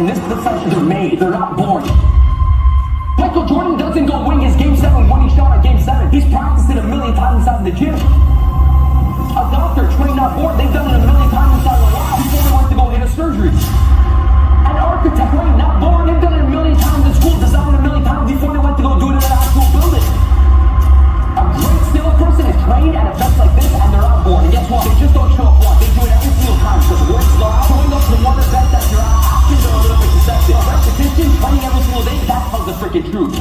In this profession, they're made. They're not born. Michael Jordan doesn't go win his Game 7 winning shot on Game 7. He's practiced it a million times inside the gym. A doctor trained not born. They've done it a million times inside the lab before they went to go hit a surgery. An architect trained not born. They've done it a million times in school, designed it a million times before they went to go do it in an actual building. A great salesperson is trained at events like this, and they're not born. And guess what? They just don't show up once. They do it every single time. Because words are showing up to one event that you're at, actions are a little bit deceptive. Repetition, training every single day, that tells the freaking truth.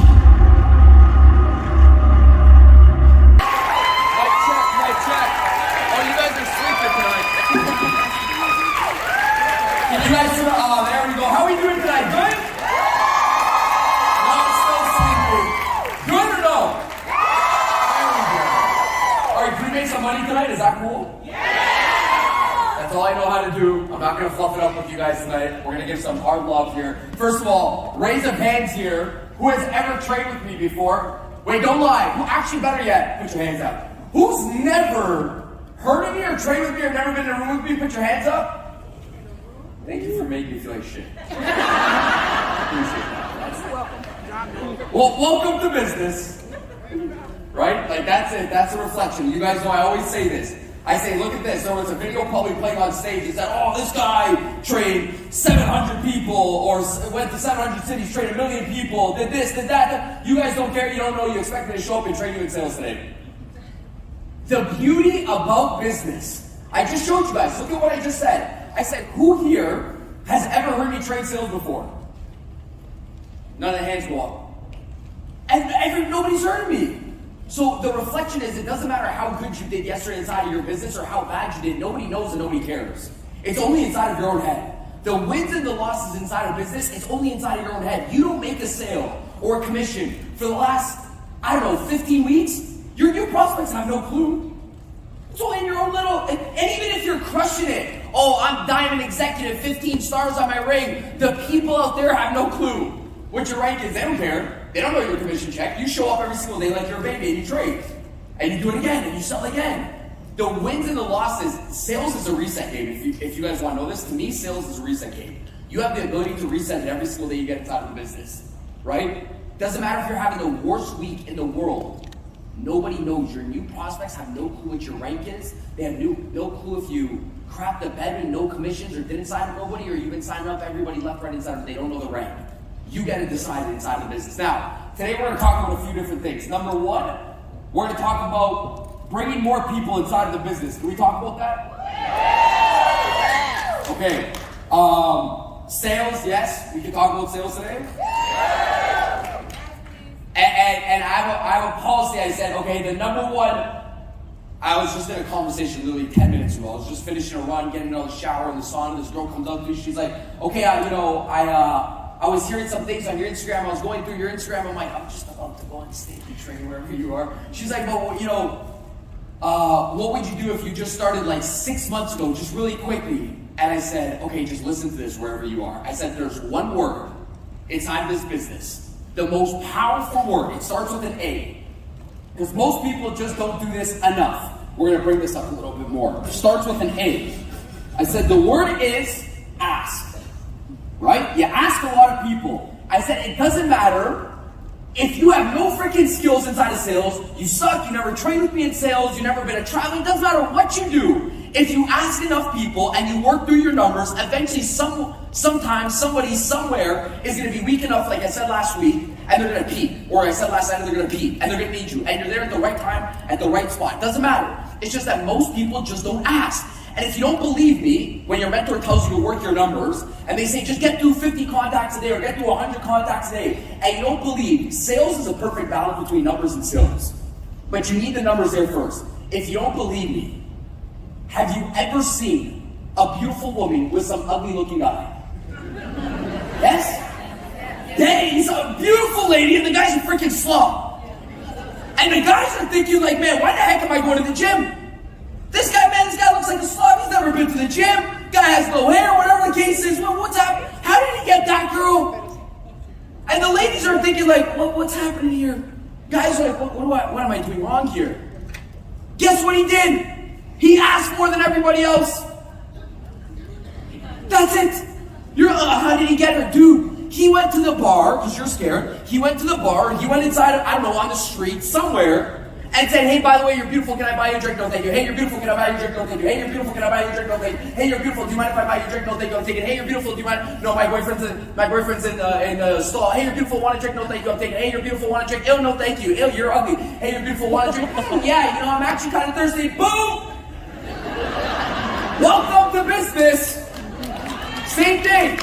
You guys, there we go. How are we doing tonight? Good? No, still sleeping. Good or no? There we go. All right, can we make some money tonight? Is that cool? Yeah! That's all I know how to do. I'm not going to fluff it up with you guys tonight. We're going to give some hard love here. First of all, raise of hands here. Who has ever trained with me before? Wait, don't lie. Who, actually, better yet, put your hands up. Who's never heard of me or trained with me or never been in a room with me? Put your hands up. Thank you for making me feel like shit. Appreciate that. Well, welcome to business. Right? Like, that's it. That's a reflection. You guys know I always say this. I say, look at this. There was a video probably playing on stage. It said, oh, this guy trained 700 people or went to 700 cities, trained 1 million people, did this, did that. You guys don't care. You don't know. You expect me to show up and train you in sales today. The beauty about business. I just showed you guys. Look at what I just said. I said, who here has ever heard me trade sales before? None of the hands go up. And nobody's heard of me. So the reflection is, it doesn't matter how good you did yesterday inside of your business or how bad you did. Nobody knows and nobody cares. It's only inside of your own head. The wins and the losses inside of business, it's only inside of your own head. You don't make a sale or a commission for the last, 15 weeks. Your new prospects have no clue. It's all in your own little, and even if you're crushing it, oh, I'm diamond executive, 15 stars on my ring, the people out there have no clue what your rank is. They don't care. They don't know your commission check. You show up every single day like you're a baby and you trade. And you do it again and you sell again. The wins and the losses, sales is a reset game. If you guys want to know this, to me, sales is a reset game. You have the ability to reset it every single day you get inside of the business, right? Doesn't matter if you're having the worst week in the world. Nobody knows. Your new prospects have no clue what your rank is. They have no clue if you crapped the bed with no commissions or didn't sign up nobody, or you've been signing up everybody left, right, inside, but they don't know the rank. You get it decided inside the business. Now, today we're going to talk about a few different things. Number one, we're going to talk about bringing more people inside of the business. Can we talk about that? Okay. Sales, yes. We can talk about sales today. And I have a policy. I said, okay, the number one, I was just in a conversation literally 10 minutes ago. I was just finishing a run, getting out of the shower in the sauna. This girl comes up to me. She's like, okay, I was hearing some things on your Instagram. I was going through your Instagram. I'm like, I'm just about to go on stage and train wherever you are. She's like, well, what would you do if you just started like 6 months ago, just really quickly? And I said, okay, just listen to this wherever you are. I said, there's one word inside this business. The most powerful word, it starts with an A. Because most people just don't do this enough. We're going to bring this up a little bit more. It starts with an A. I said the word is ask. Right? You ask a lot of people. I said it doesn't matter if you have no freaking skills inside of sales, you suck, you never trained with me in sales, you've never been a traveler, it doesn't matter what you do. If you ask enough people and you work through your numbers, eventually sometimes somebody somewhere is going to be weak enough, like I said last week, and they're going to pee. Or I said last night, they're going to pee, and they're going to need you. And you're there at the right time, at the right spot. Doesn't matter. It's just that most people just don't ask. And if you don't believe me, when your mentor tells you to work your numbers, and they say just get through 50 contacts a day or get through 100 contacts a day, and you don't believe, sales is a perfect balance between numbers and sales. But you need the numbers there first. If you don't believe me, have you ever seen a beautiful woman with some ugly looking guy? Yes? Dang, he's a beautiful lady and the guy's a freaking slob. And the guys are thinking like, man, why the heck am I going to the gym? This guy looks like a slob. He's never been to the gym. Guy has no hair, whatever the case is. What's happening? How did he get that girl? And the ladies are thinking like, what's happening here? Guys are like, what am I doing wrong here? Guess what he did? He asked more than everybody else. That's it. How did he get her? Dude, he went to the bar, because you're scared. He went to the bar, and he went inside, I don't know, on the street, somewhere, and said, hey, by the way, you're beautiful, can I buy you a drink? No, thank you. Hey, you're beautiful, can I buy you a drink? No, thank you. Hey, you're beautiful, can I buy you a drink? No, thank you. Hey, you're beautiful, do you mind if I buy you a drink? No, thank you, I'm taking it. Hey, you're beautiful, do you mind? No, my boyfriend's in the stall. Hey, you're beautiful, want a drink? No, thank you, I'm taking it. Hey, you're beautiful, want a drink? Ew, no, thank you. Ew, you're ugly. Hey, you're beautiful, want a drink? Yeah, I'm actually kind of thirsty. Boom! Welcome to business. Same thing.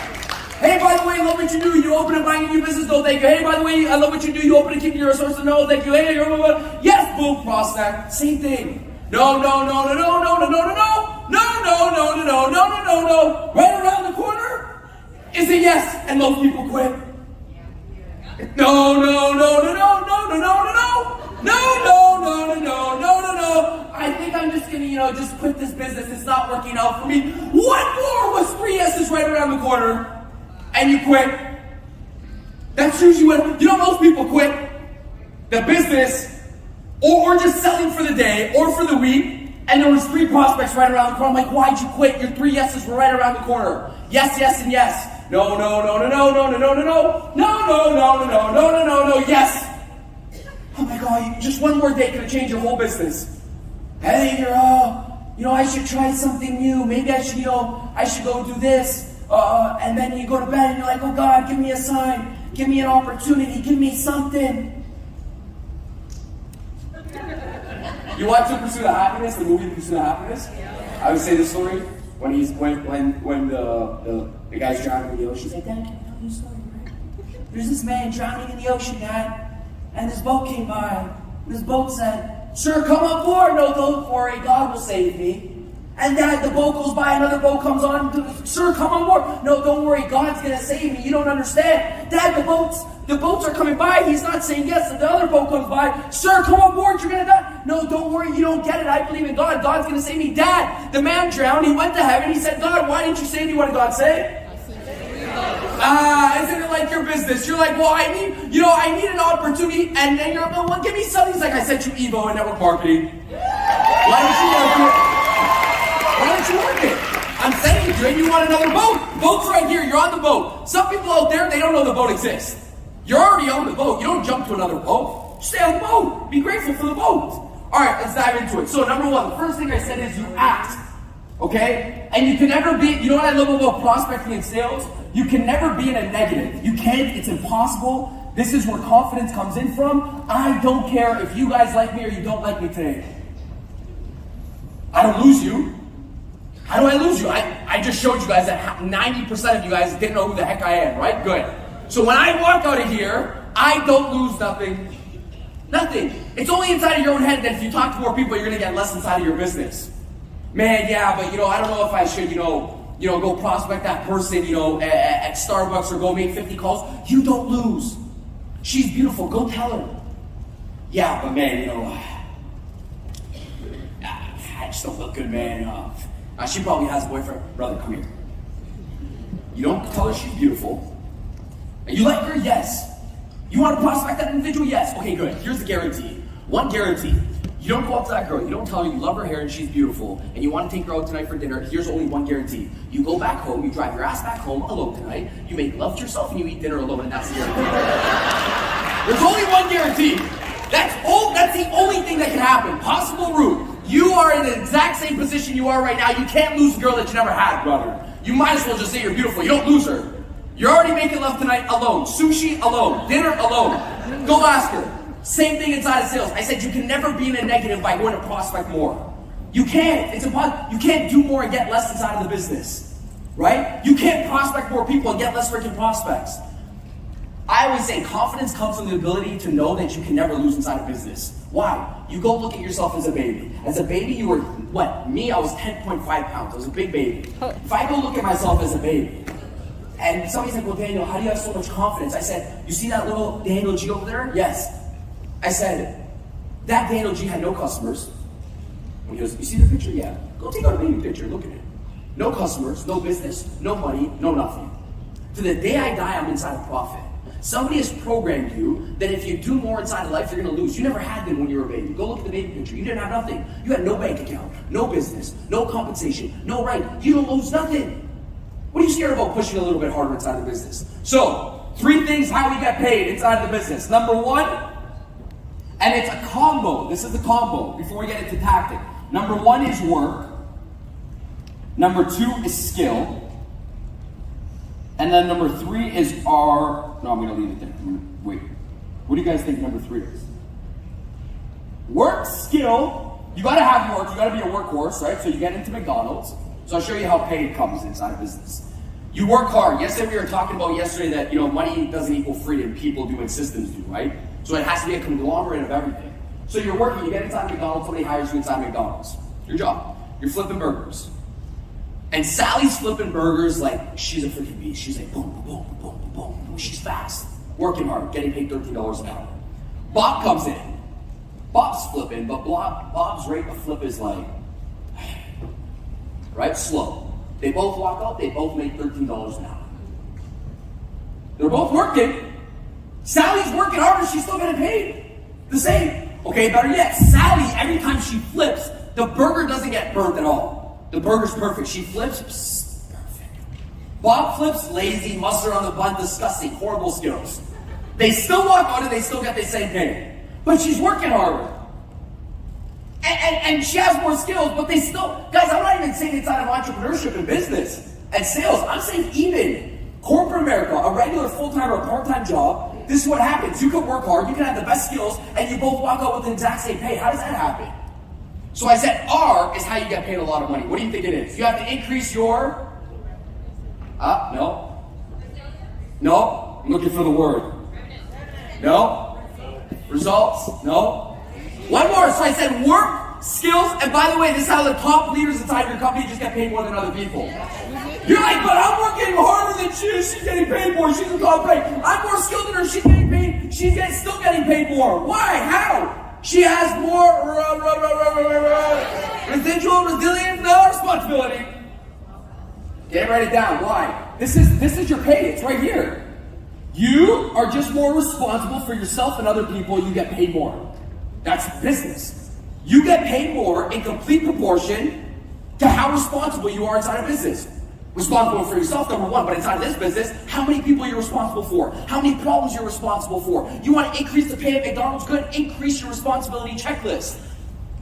Hey, by the way, I love what you do. You open and buying a new business, no thank you. Hey, by the way, I love what you do. You open and keep your resources, no thank you. Hey, yes, boom, prospect. Same thing. No. Right around the corner is a yes, and most people quit. No. I think I'm just gonna, just quit this business. It's not working out for me. One more was 3 yeses right around the corner. And you quit. That's usually when, most people quit the business or just selling for the day or for the week, and there was 3 prospects right around the corner. I'm like, why'd you quit? Your 3 yeses were right around the corner. Yes, and yes. No, yes. Oh my God, just one more day could have changed your whole business. Hey, I should try something new. Maybe I should, I should go do this. And then you go to bed and you're like, oh God, give me a sign, give me an opportunity, give me something. You watch The Pursuit of Happiness, the movie The Pursuit of Happiness? Yeah. I would say this story when the guy's drowning in the ocean. He's like, Dad, can I tell you a story, right? There's this man drowning in the ocean, Dad, and this boat came by. And this boat said, sir, come on board. No, don't worry, God will save me. And Dad, the boat goes by, another boat comes on. Sir, come on board. No, don't worry, God's gonna save me. You don't understand. Dad, the boats are coming by. He's not saying yes. And the other boat comes by. Sir, come on board. You're gonna die. No, don't worry. You don't get it. I believe in God. God's gonna save me. Dad, the man drowned. He went to heaven. He said, God, why didn't you save me? What did God say? Isn't it like your business? You're like, well, I need an opportunity. And then you're like, well, give me something. He's like, I sent you Evo and network marketing. Why don't you work it? Why don't you work it? I'm saying to you, you want another boat. Boat's right here. You're on the boat. Some people out there, they don't know the boat exists. You're already on the boat. You don't jump to another boat. Stay on the boat. Be grateful for the boat. All right, let's dive into it. So number 1, the first thing I said is you act. Okay? And you can never be, you know what I love about prospecting and sales? You can never be in a negative. You can't. It's impossible. This is where confidence comes in from. I don't care if you guys like me or you don't like me today. I don't lose you. How do I lose you? I just showed you guys that 90% of you guys didn't know who the heck I am, right? Good. So when I walk out of here, I don't lose nothing. Nothing. It's only inside of your own head that if you talk to more people, you're going to get less inside of your business. Man, yeah, but I don't know if I should, go prospect that person, at Starbucks or go make 50 calls. You don't lose. She's beautiful. Go tell her. Yeah, but man, I just don't look good, man. She probably has a boyfriend. Brother, come here. You don't tell her she's beautiful. You like her? Yes. You want to prospect that individual? Yes. Okay, good. Here's the guarantee. One guarantee. You don't go up to that girl. You don't tell her you love her hair and she's beautiful and you want to take her out tonight for dinner. Here's only one guarantee. You go back home, you drive your ass back home alone tonight, you make love to yourself and you eat dinner alone, and that's the guarantee. There's only one guarantee. That's the only thing that can happen. Possible route. You are in the exact same position you are right now. You can't lose a girl that you never had, brother. You might as well just say you're beautiful. You don't lose her. You're already making love tonight alone. Sushi alone. Dinner alone. Go ask her. Same thing inside of sales. I said you can never be in a negative by going to prospect more. You can't. It's impossible. You can't do more and get less inside of the business. Right? You can't prospect more people and get less freaking prospects. I always say confidence comes from the ability to know that you can never lose inside of business. Why? You go look at yourself as a baby. As a baby, you were, what? Me, I was 10.5 pounds. I was a big baby. If I go look at myself as a baby, and somebody's like, well, Daniel, how do you have so much confidence? I said, you see that little Daniel G over there? Yes. I said, that Daniel G had no customers. And he goes, you see the picture? Yeah. Go take out a baby picture, look at it. No customers, no business, no money, no nothing. To the day I die, I'm inside of profit. Somebody has programmed you that if you do more inside of life, you're going to lose. You never had them when you were a baby. Go look at the baby picture. You didn't have nothing. You had no bank account, no business, no compensation, no right. You don't lose nothing. What are you scared about pushing a little bit harder inside the business? So, 3 things how we get paid inside the business. Number 1, and it's a combo. This is the combo before we get into tactic. Number 1 is work. Number 2 is skill. And then number 3 is no, I'm going to leave it there. Wait. What do you guys think number 3 is? Work, skill. You got to have work. You got to be a workhorse, right? So you get into McDonald's. So I'll show you how pay comes inside of business. You work hard. Yesterday we were talking about that, money doesn't equal freedom. People do and systems do, right? So it has to be a conglomerate of everything. So you're working. You get inside McDonald's. Somebody hires you inside McDonald's. Your job. You're flipping burgers. And Sally's flipping burgers like she's a freaking beast. She's like boom, boom, boom, boom, boom, boom. She's fast, working hard, getting paid $13 an hour. Bob comes in. Bob's flipping, but Bob's rate of flip is like, right, slow. They both walk out, they both make $13 an hour. They're both working. Sally's working harder, she's still getting paid the same. Okay, better yet, Sally, every time she flips, the burger doesn't get burnt at all. The burger's perfect. She flips, perfect. Bob flips, lazy, mustard on the bun, disgusting, horrible skills. They still walk out and they still get the same pay. But she's working harder. And she has more skills, but they still, guys, I'm not even saying inside of entrepreneurship and business and sales. I'm saying even corporate America, a regular full-time or part-time job, this is what happens. You can work hard, you can have the best skills, and you both walk out with the exact same pay. How does that happen? So I said R is how you get paid a lot of money. What do you think it is? You have to increase your... No. No. I'm looking for the word. No. Results? No. One more. So I said work, skills, and by the way, this is how the top leaders inside your company just get paid more than other people. You're like, but I'm working harder than she is. She's getting paid more. She's the top paid. I'm more skilled than her. She's getting paid. Still getting paid more. Why? How? She has more residual resilience, no responsibility. Okay, write it down. Why? This is your pay. It's right here. You are just more responsible for yourself and other people. You get paid more. That's business. You get paid more in complete proportion to how responsible you are inside a business. Responsible for yourself, number 1, but inside of this business, how many people you're responsible for, how many problems you're responsible for. You want to increase the pay at McDonald's? Good, increase your responsibility checklist.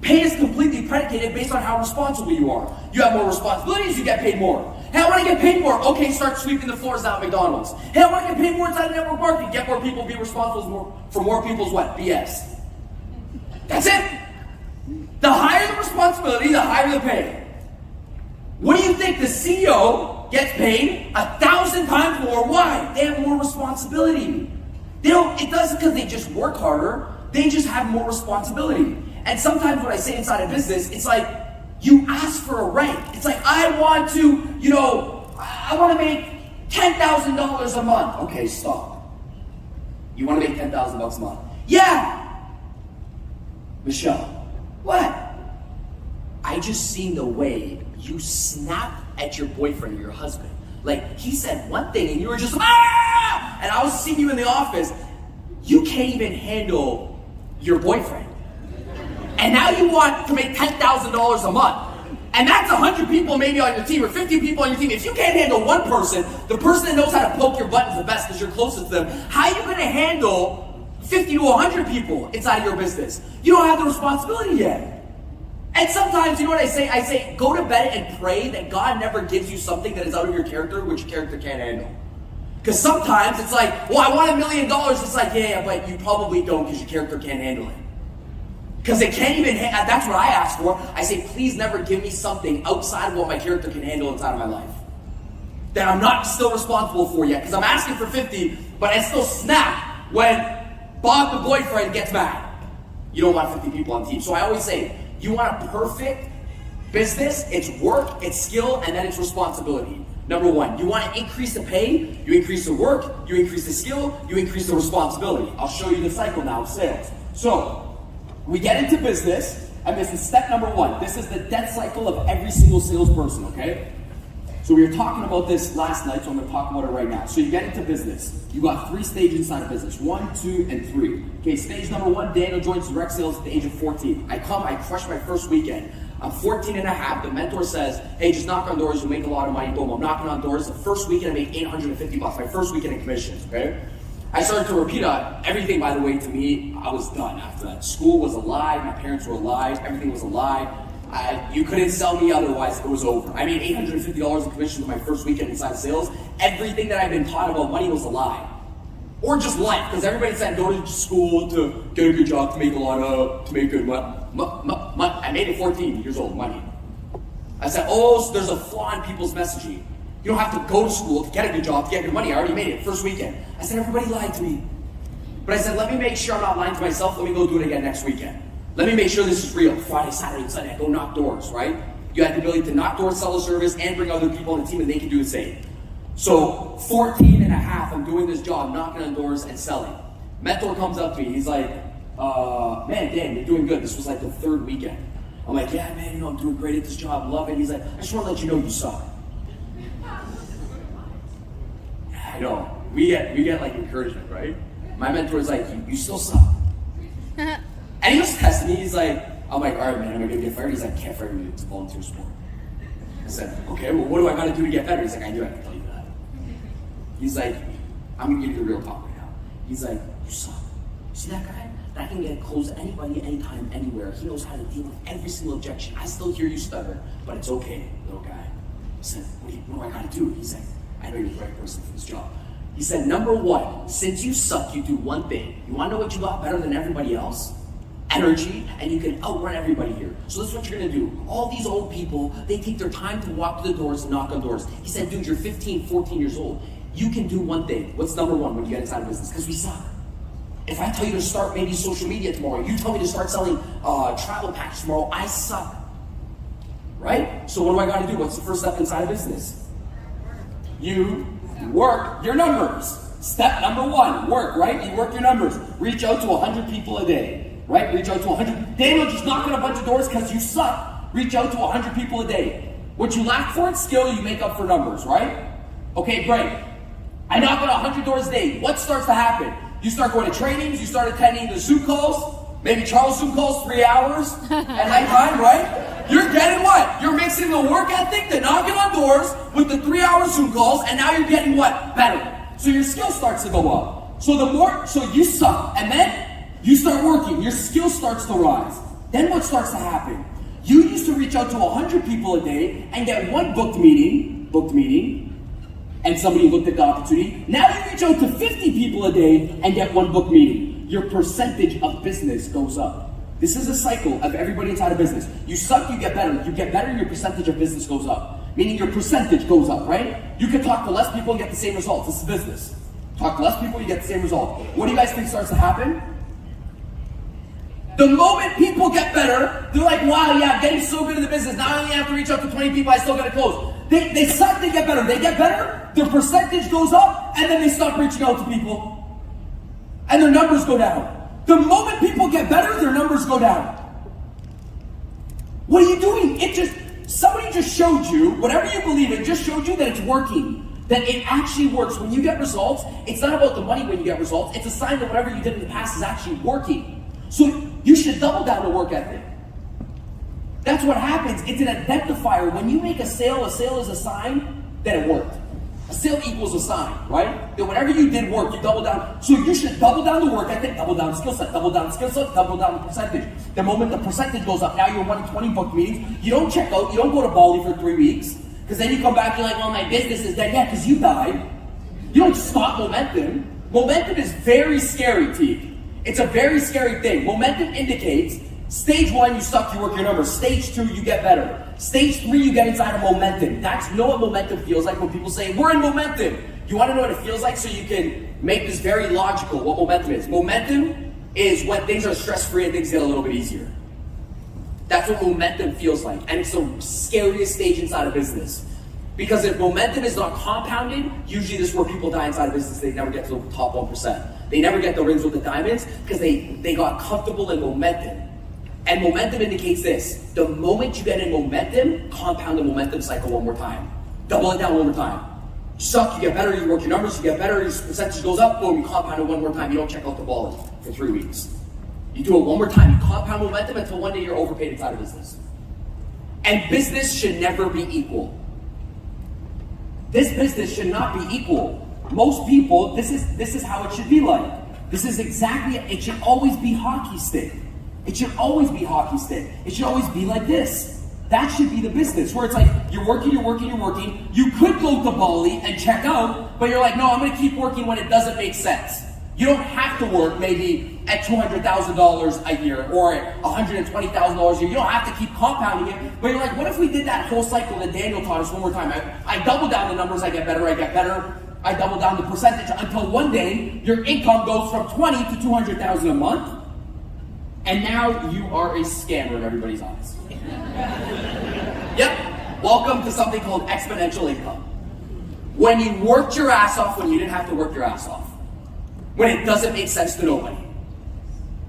Pay is completely predicated based on how responsible you are. You have more responsibilities, you get paid more. Hey, I want to get paid more. Okay, start sweeping the floors down at McDonald's. Hey, I want to get paid more inside network marketing. Get more people, be responsible for more people's what? BS. That's it. The higher the responsibility, the higher the pay. What do you think? The CEO gets paid 1,000 times more. Why? They have more responsibility. It doesn't because they just work harder. They just have more responsibility. And sometimes when I say inside a business, it's like you ask for a rank. It's like, I want to make $10,000 a month. Okay, stop. You want to make $10,000 a month? Yeah. Michelle, what? I just seen the way you snap at your boyfriend or your husband. Like, he said one thing and you were just, ah! And I was seeing you in the office. You can't even handle your boyfriend. And now you want to make $10,000 a month. And that's 100 people maybe on your team or 50 people on your team. If you can't handle one person, the person that knows how to poke your buttons the best because you're closest to them, how are you going to handle 50 to 100 people inside of your business? You don't have the responsibility yet. And sometimes, you know what I say? I say, go to bed and pray that God never gives you something that is out of your character, which your character can't handle. Because sometimes it's like, well, I want $1 million. It's like, yeah, but you probably don't because your character can't handle it. Because they can't even, that's what I ask for. I say, please never give me something outside of what my character can handle inside of my life. That I'm not still responsible for yet. Because I'm asking for 50, but I still snap when Bob, the boyfriend, gets mad. You don't want 50 people on the team. So I always say, you want a perfect business, it's work, it's skill, and then it's responsibility. Number 1, you want to increase the pay, you increase the work, you increase the skill, you increase the responsibility. I'll show you the cycle now of sales. So, we get into business, and this is step number 1. This is the death cycle of every single salesperson, okay? So we were talking about this last night, so I'm going to talk about it right now. So you get into business. You got 3 stages inside of business. 1, 2, and 3. Okay, stage number 1, Daniel joins direct sales at the age of 14. I crush my first weekend. I'm 14 and a half. The mentor says, hey, just knock on doors. You'll make a lot of money. Boom, I'm knocking on doors. The first weekend, I made $850. My first weekend in commissions, okay? I started to repeat everything, by the way, to me, I was done after that. School was a lie. My parents were a lie. Everything was a lie. You couldn't sell me otherwise. It was over. I made $850 in commissions my first weekend inside sales. Everything that I've been taught about money was a lie. Or just life, because everybody said go to school to get a good job, to make a lot of, to make good money. I made it 14 years old, money. I said, oh, so there's a flaw in people's messaging. You don't have to go to school to get a good job, to get good money. I already made it first weekend. I said, everybody lied to me. But I said, let me make sure I'm not lying to myself. Let me go do it again next weekend. Let me make sure this is real. Friday, Saturday, and Sunday, I go knock doors, right? You have the ability to knock doors, sell a service, and bring other people on the team, and they can do the same. So 14 and a half, I'm doing this job, knocking on doors and selling. Mentor comes up to me, he's like, man, Dan, you're doing good. This was like the third weekend. I'm like, yeah, man, I'm doing great at this job, love it. He's like, I just want to let you know you suck. I know, we get like encouragement, right? My mentor is like, you still suck. And he was testing me, he's like, I'm like, all right, man, am I gonna get fired? He's like, can't fire you, it's a volunteer sport. I said, okay, well, what do I gotta do to get better? He's like, I knew I could tell you that. He's like, I'm gonna give you the real talk right now. He's like, you suck. See that guy? That can get close to anybody, anytime, anywhere. He knows how to deal with every single objection. I still hear you stutter, but it's okay, little guy. I said, what do I gotta do? He's like, I know you're the right person for this job. He said, number one, since you suck, you do one thing. You wanna know what you got better than everybody else? Energy, and you can outrun everybody here. So this is what you're gonna do. All these old people, they take their time to walk to the doors and knock on doors. He said, dude, you're 15, 14 years old. You can do one thing. What's number one when you get inside of business? Because we suck. If I tell you to start maybe social media tomorrow, you tell me to start selling travel packs tomorrow, I suck. Right? So what do I gotta do? What's the first step inside of business? You work your numbers. Step number one, work, right? You work your numbers. Reach out to 100 people a day. Right? Reach out to 100. Daniel, just knock on a bunch of doors because you suck. Reach out to 100 people a day. What you lack for in skill, you make up for numbers, right? Okay, great. I knock on 100 doors a day. What starts to happen? You start going to trainings, you start attending the Zoom calls, maybe Charles Zoom calls 3 hours at nighttime, right? You're getting what? You're mixing the work ethic, the knocking on doors, with the 3-hour Zoom calls, and now you're getting what? Better. So your skill starts to go up. So you suck, and then you start working, your skill starts to rise. Then what starts to happen? You used to reach out to 100 people a day and get one booked meeting, and somebody looked at the opportunity. Now you reach out to 50 people a day and get one booked meeting. Your percentage of business goes up. This is a cycle of everybody inside of business. You suck, you get better. You get better, your percentage of business goes up. Meaning your percentage goes up, right? You can talk to less people and get the same results. This is business. Talk to less people, you get the same result. What do you guys think starts to happen? The moment people get better, they're like, wow, yeah, I'm getting so good in the business. Now I only have to reach out to 20 people, I still got to close. They suck, they get better. They get better, their percentage goes up, and then they stop reaching out to people. And their numbers go down. The moment people get better, their numbers go down. What are you doing? Somebody just showed you, whatever you believe in, just showed you that it's working. That it actually works. When you get results, it's not about the money when you get results. It's a sign that whatever you did in the past is actually working. So you should double down the work ethic. That's what happens. It's an identifier. When you make a sale is a sign that it worked. A sale equals a sign, right? That whatever you did work, you double down. So you should double down the work ethic, double down the skill set, double down the skill set, double down the percentage. The moment the percentage goes up, now you're running 20 book meetings. You don't check out, you don't go to Bali for 3 weeks. Because then you come back, you're like, well, my business is dead. Yeah, because you died. You don't stop momentum. Momentum is very scary, T. It's a very scary thing. Momentum indicates stage 1, you suck, you work your numbers. Stage 2, you get better. Stage 3, you get inside of momentum. You know what momentum feels like when people say, we're in momentum. You want to know what it feels like so you can make this very logical, what momentum is. Momentum is when things are stress-free and things get a little bit easier. That's what momentum feels like. And it's the scariest stage inside of business. Because if momentum is not compounded, usually this is where people die inside of business. They never get to the top 1%. They never get the rings with the diamonds because they got comfortable in momentum. And momentum indicates this. The moment you get in momentum, compound the momentum cycle one more time. Double it down one more time. You suck, you get better, you work your numbers, you get better, your percentage goes up, boom, you compound it one more time. You don't check out the ball for 3 weeks. You do it one more time, you compound momentum until one day you're overpaid inside of business. And business should never be equal. This business should not be equal. Most people, this is how it should be like. This is exactly, it should always be hockey stick. It should always be hockey stick. It should always be like this. That should be the business, where it's like, you're working. You could go to Bali and check out, but you're like, no, I'm gonna keep working when it doesn't make sense. You don't have to work maybe at $200,000 a year or at $120,000 a year. You don't have to keep compounding it, but you're like, what if we did that whole cycle that Daniel taught us one more time? I double down the numbers, I get better. I double down the percentage until one day your income goes from 20 to 200,000 a month, and now you are a scammer in everybody's eyes. Yep, welcome to something called exponential income. When you worked your ass off when you didn't have to work your ass off. When it doesn't make sense to nobody.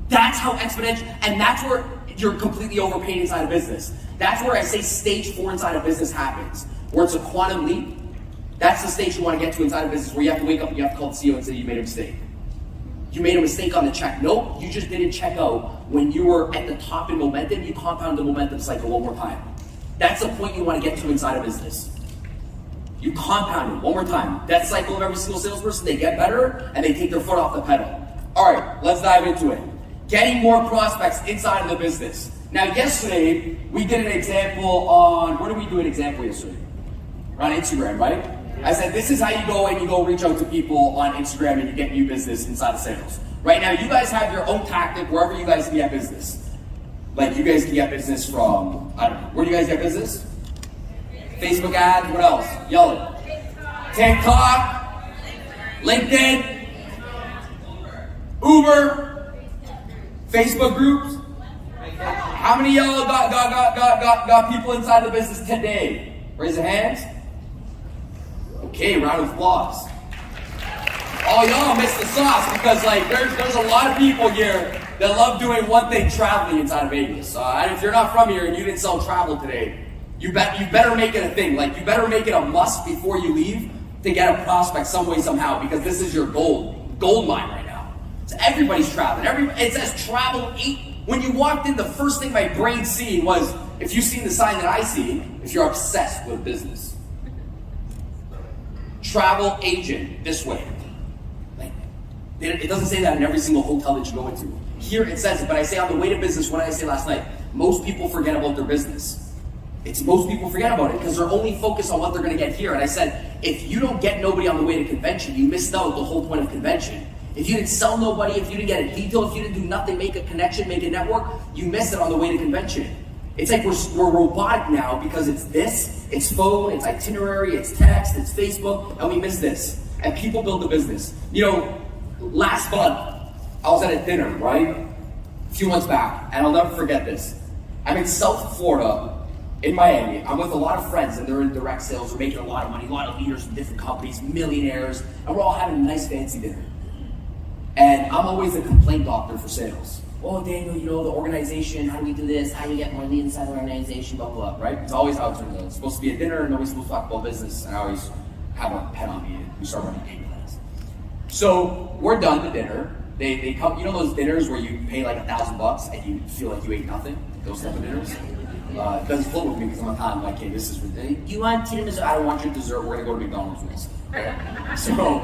That's how exponential, and that's where you're completely overpaid inside of business. That's where I say stage 4 inside of business happens, where it's a quantum leap. That's the stage you want to get to inside of business, where you have to wake up and you have to call the CEO and say you made a mistake. You made a mistake on the check. Nope, you just didn't check out when you were at the top in momentum. You compound the momentum cycle one more time. That's the point you want to get to inside of business. You compound it one more time. That cycle of every single salesperson, they get better and they take their foot off the pedal. All right, let's dive into it. Getting more prospects inside of the business. Now, yesterday, we did an example on, where did we do an example yesterday? On Instagram, right? I said, this is how you go and you go reach out to people on Instagram and you get new business inside of sales. Right now, you guys have your own tactic wherever you guys can get business. Like, you guys can get business from, I don't know, where do you guys get business? Facebook ads, what else? Yell it. TikTok, LinkedIn, Uber, Facebook groups. How many of y'all got people inside the business today? Raise your hands. Okay, round of applause. Oh, y'all missed the sauce because like there's a lot of people here that love doing one thing, traveling inside of Vegas. And if you're not from here and you didn't sell travel today, you better make it a thing. Like, you better make it a must before you leave to get a prospect some way, somehow, because this is your gold mine right now. So everybody's traveling. It says travel 8. When you walked in, the first thing my brain seen was, if you've seen the sign that I see, if you're obsessed with business. Travel agent, this way. Like, it doesn't say that in every single hotel that you go into. Here it says it, but I say on the way to business, what did I say last night? Most people forget about their business. Most people forget about it because they're only focused on what they're going to get here. And I said, if you don't get nobody on the way to convention, you missed out the whole point of convention. If you didn't sell nobody, if you didn't get a detail, if you didn't do nothing, make a connection, make a network, you missed it on the way to convention. It's like we're robotic now because it's this, it's phone, it's itinerary, it's text, it's Facebook, and we miss this. And people build a business. You know, last month, I was at a dinner, right? A few months back, and I'll never forget this. I'm in South Florida, in Miami. I'm with a lot of friends, and they're in direct sales. We're making a lot of money, a lot of leaders from different companies, millionaires, and we're all having a nice fancy dinner. And I'm always a complaint doctor for sales. Oh, Daniel, you know, the organization, how do we do this? How do we get more leads inside the organization, blah, blah, blah, right? It's always how it turns out. It's supposed to be a dinner, and nobody's supposed to talk about business, and I always have a pen on me, and we start running game plans. So, we're done the dinner. They come, you know those dinners where you pay like $1,000 and you feel like you ate nothing? Those type of dinners? It doesn't flow with me because I'm kind of like, hey, this is ridiculous. You want tiramisu? I don't want your dessert. We're going to go to McDonald's next. Okay? So,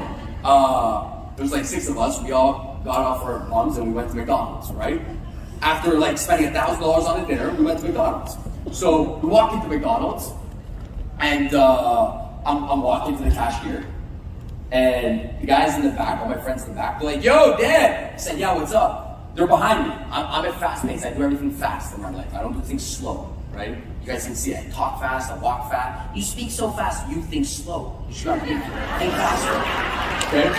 there's like 6 of us. We all got off our bums and we went to McDonald's, right? After like spending $1,000 on a dinner, we went to McDonald's. So, we walk into McDonald's and I'm walking to the cashier. And the guys in the back, all my friends in the back, they're like, yo, Dad! I said, yeah, what's up? They're behind me. I'm at fast pace. I do everything fast in my life. I don't do things slow, right? You guys can see I talk fast, I walk fast. You speak so fast, you think slow. You should think faster. Okay?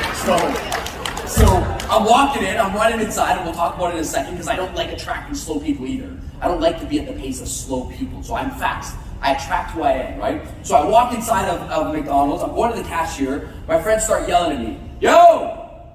So I'm walking in, I'm running inside, and we'll talk about it in a second, because I don't like attracting slow people either. I don't like to be at the pace of slow people, so I'm fast. I attract who I am, right? So I walk inside of McDonald's, I'm going to the cashier, my friends start yelling at me, yo!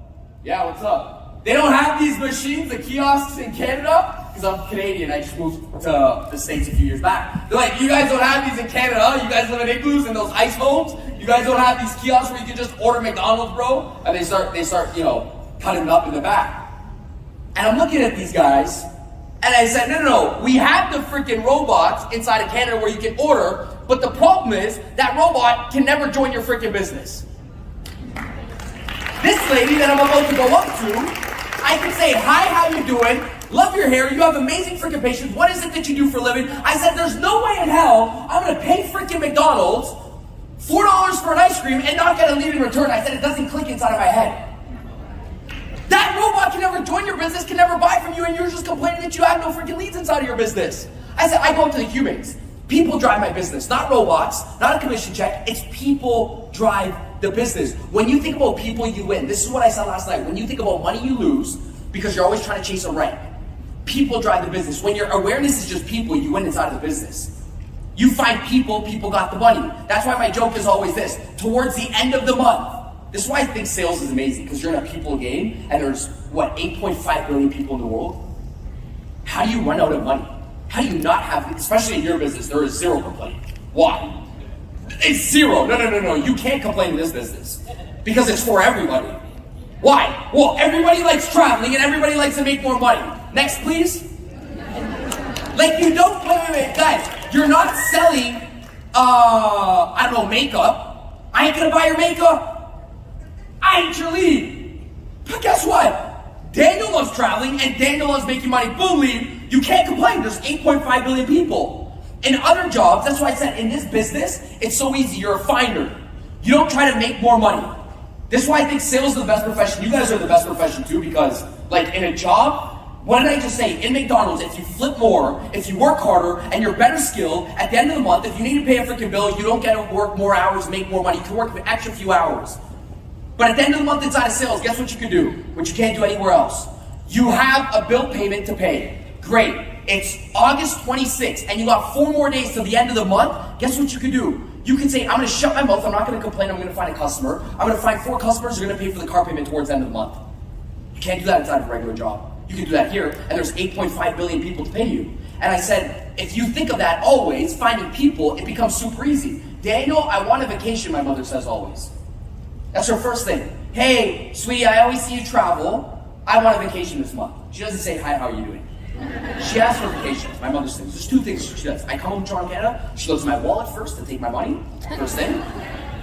Yeah, what's up? They don't have these machines, the kiosks in Canada, because I'm Canadian, I just moved to the States a few years back. They're like, you guys don't have these in Canada, you guys live in igloos and those ice homes, you guys don't have these kiosks where you can just order McDonald's, bro? And they start, you know, cutting it up in the back. And I'm looking at these guys, And I said, no. We have the freaking robots inside of Canada where you can order, but the problem is that robot can never join your freaking business. This lady that I'm about to go up to, I can say, hi, how you doing? Love your hair, you have amazing freaking patience. What is it that you do for a living? I said, there's no way in hell I'm gonna pay freaking McDonald's $4 for an ice cream and not get a lead in return. I said, it doesn't click inside of my head. That robot can never join your business, can never buy from you, and you're just complaining that you have no freaking leads inside of your business. I said, I go to the humans. People drive my business, not robots, not a commission check. It's people drive the business. When you think about people, you win. This is what I said last night. When you think about money, you lose because you're always trying to chase a rank. People drive the business. When your awareness is just people, you win inside of the business. You find people, people got the money. That's why my joke is always this. Towards the end of the month, this is why I think sales is amazing, because you're in a people game, and there's, 8.5 billion people in the world? How do you run out of money? How do you not have, especially in your business, there is zero complaint. Why? It's zero. No. You can't complain in this business, because it's for everybody. Why? Well, everybody likes traveling, and everybody likes to make more money. Next, please. Like, you don't, wait, guys, you're not selling, makeup. I ain't gonna buy your makeup. I ain't your lead. But guess what? Daniel loves traveling and Daniel loves making money. Boom, lead. You can't complain. There's 8.5 billion people. In other jobs, that's why I said in this business, it's so easy. You're a finder. You don't try to make more money. This is why I think sales is the best profession. You guys are the best profession too, because like in a job, what did I just say? In McDonald's, if you flip more, if you work harder, and you're better skilled, at the end of the month, if you need to pay a freaking bill, you don't get to work more hours, make more money. You can work an extra few hours. But at the end of the month inside of sales, guess what you can do? What you can't do anywhere else. You have a bill payment to pay. Great. It's August 26th, and you got 4 more days till the end of the month. Guess what you can do? You can say, I'm going to shut my mouth. I'm not going to complain. I'm going to find a customer. I'm going to find 4 customers who are going to pay for the car payment towards the end of the month. You can't do that inside of a regular job. You can do that here, and there's 8.5 billion people to pay you. And I said, if you think of that always, finding people, it becomes super easy. Daniel, I want a vacation, my mother says always. That's her first thing. Hey, sweetie, I always see you travel. I want a vacation this month. She doesn't say, hi, how are you doing? She asks for vacations. My mother says, there's 2 things she does. I come home to Toronto, Canada. She looks at my wallet first to take my money. First thing.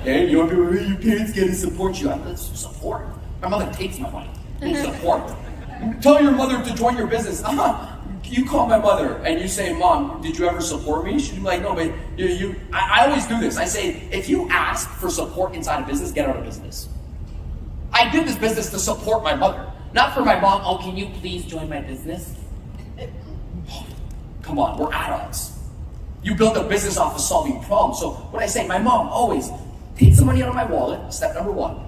Hey, you want to be where your parents get to support you? I'm like, support? My mother takes my money. Support. Tell your mother to join your business. You call my mother and you say, Mom, did you ever support me? She'd be like, no, but I always do this. I say, if you ask for support inside a business, get out of business. I did this business to support my mother, not for my mom. Oh, can you please join my business? Come on, we're adults. You build a business off of solving problems. So what I say, my mom always takes the money out of my wallet, step number 1.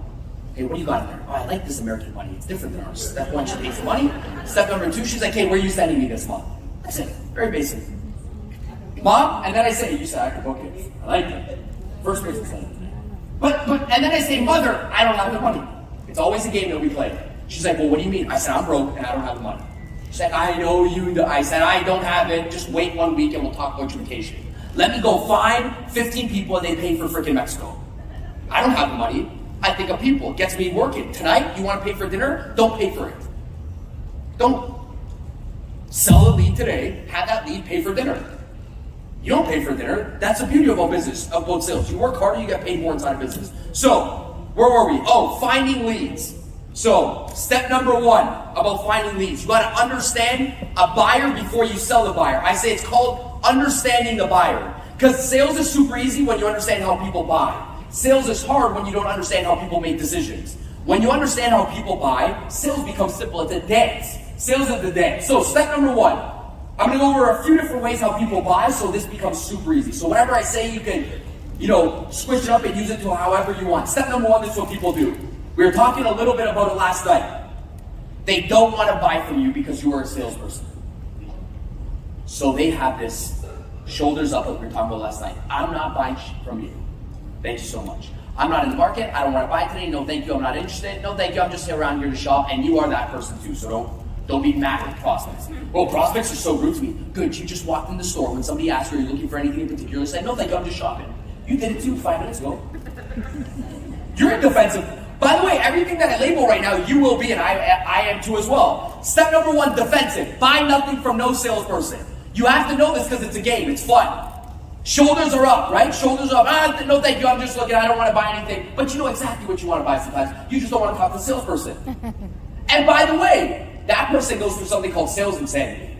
Hey, what do you got in there? Oh, I like this American money. It's different than ours. Step 1, she pays the money. Step number 2, she's like, hey, where are you sending me this month? That's it. Very basic. Mom, and then I say, you said I could book it. I like it. First person said it. But, and then I say, Mother, I don't have the money. It's always a game that we play. She's like, well, what do you mean? I said, I'm broke and I don't have the money. She's like, I know you do. I said, I don't have it. Just wait 1 week and we'll talk about your vacation. Let me go find 15 people and they pay for freaking Mexico. I don't have the money. I think of people. It gets me working. Tonight, you want to pay for dinner? Don't pay for it. Don't sell a lead today, have that lead pay for dinner. You don't pay for dinner. That's the beauty of a business, of both sales. You work harder, you get paid more inside of business. So, where were we? Oh, finding leads. So, step number 1 about finding leads. You got to understand a buyer before you sell the buyer. I say it's called understanding the buyer. Because sales is super easy when you understand how people buy. Sales is hard when you don't understand how people make decisions. When you understand how people buy, sales becomes simple. It's a dance. Sales is the dance. So step number 1, I'm going to go over a few different ways how people buy, so this becomes super easy. So whenever I say you can, switch it up and use it to however you want. Step number 1, this is what people do. We were talking a little bit about it last night. They don't want to buy from you because you are a salesperson. So they have this shoulders up, like we were talking about last night. I'm not buying from you. Thank you so much. I'm not in the market. I don't want to buy today. No, thank you. I'm not interested. No, thank you. I'm just around here to shop, and you are that person too. So don't be mad at prospects. Oh, prospects are so rude to me. Good. You just walked in the store. When somebody asks you, are you looking for anything in particular? Say, no, thank you. I'm just shopping. You did it too 5 minutes ago. You're in defensive. By the way, everything that I label right now, you will be, and I am too as well. Step number 1, defensive. Buy nothing from no salesperson. You have to know this because it's a game. It's fun. Shoulders are up, right? Shoulders are up. No, thank you. I'm just looking. I don't want to buy anything. But you know exactly what you want to buy sometimes. You just don't want to talk to the salesperson. And by the way, that person goes through something called sales insanity.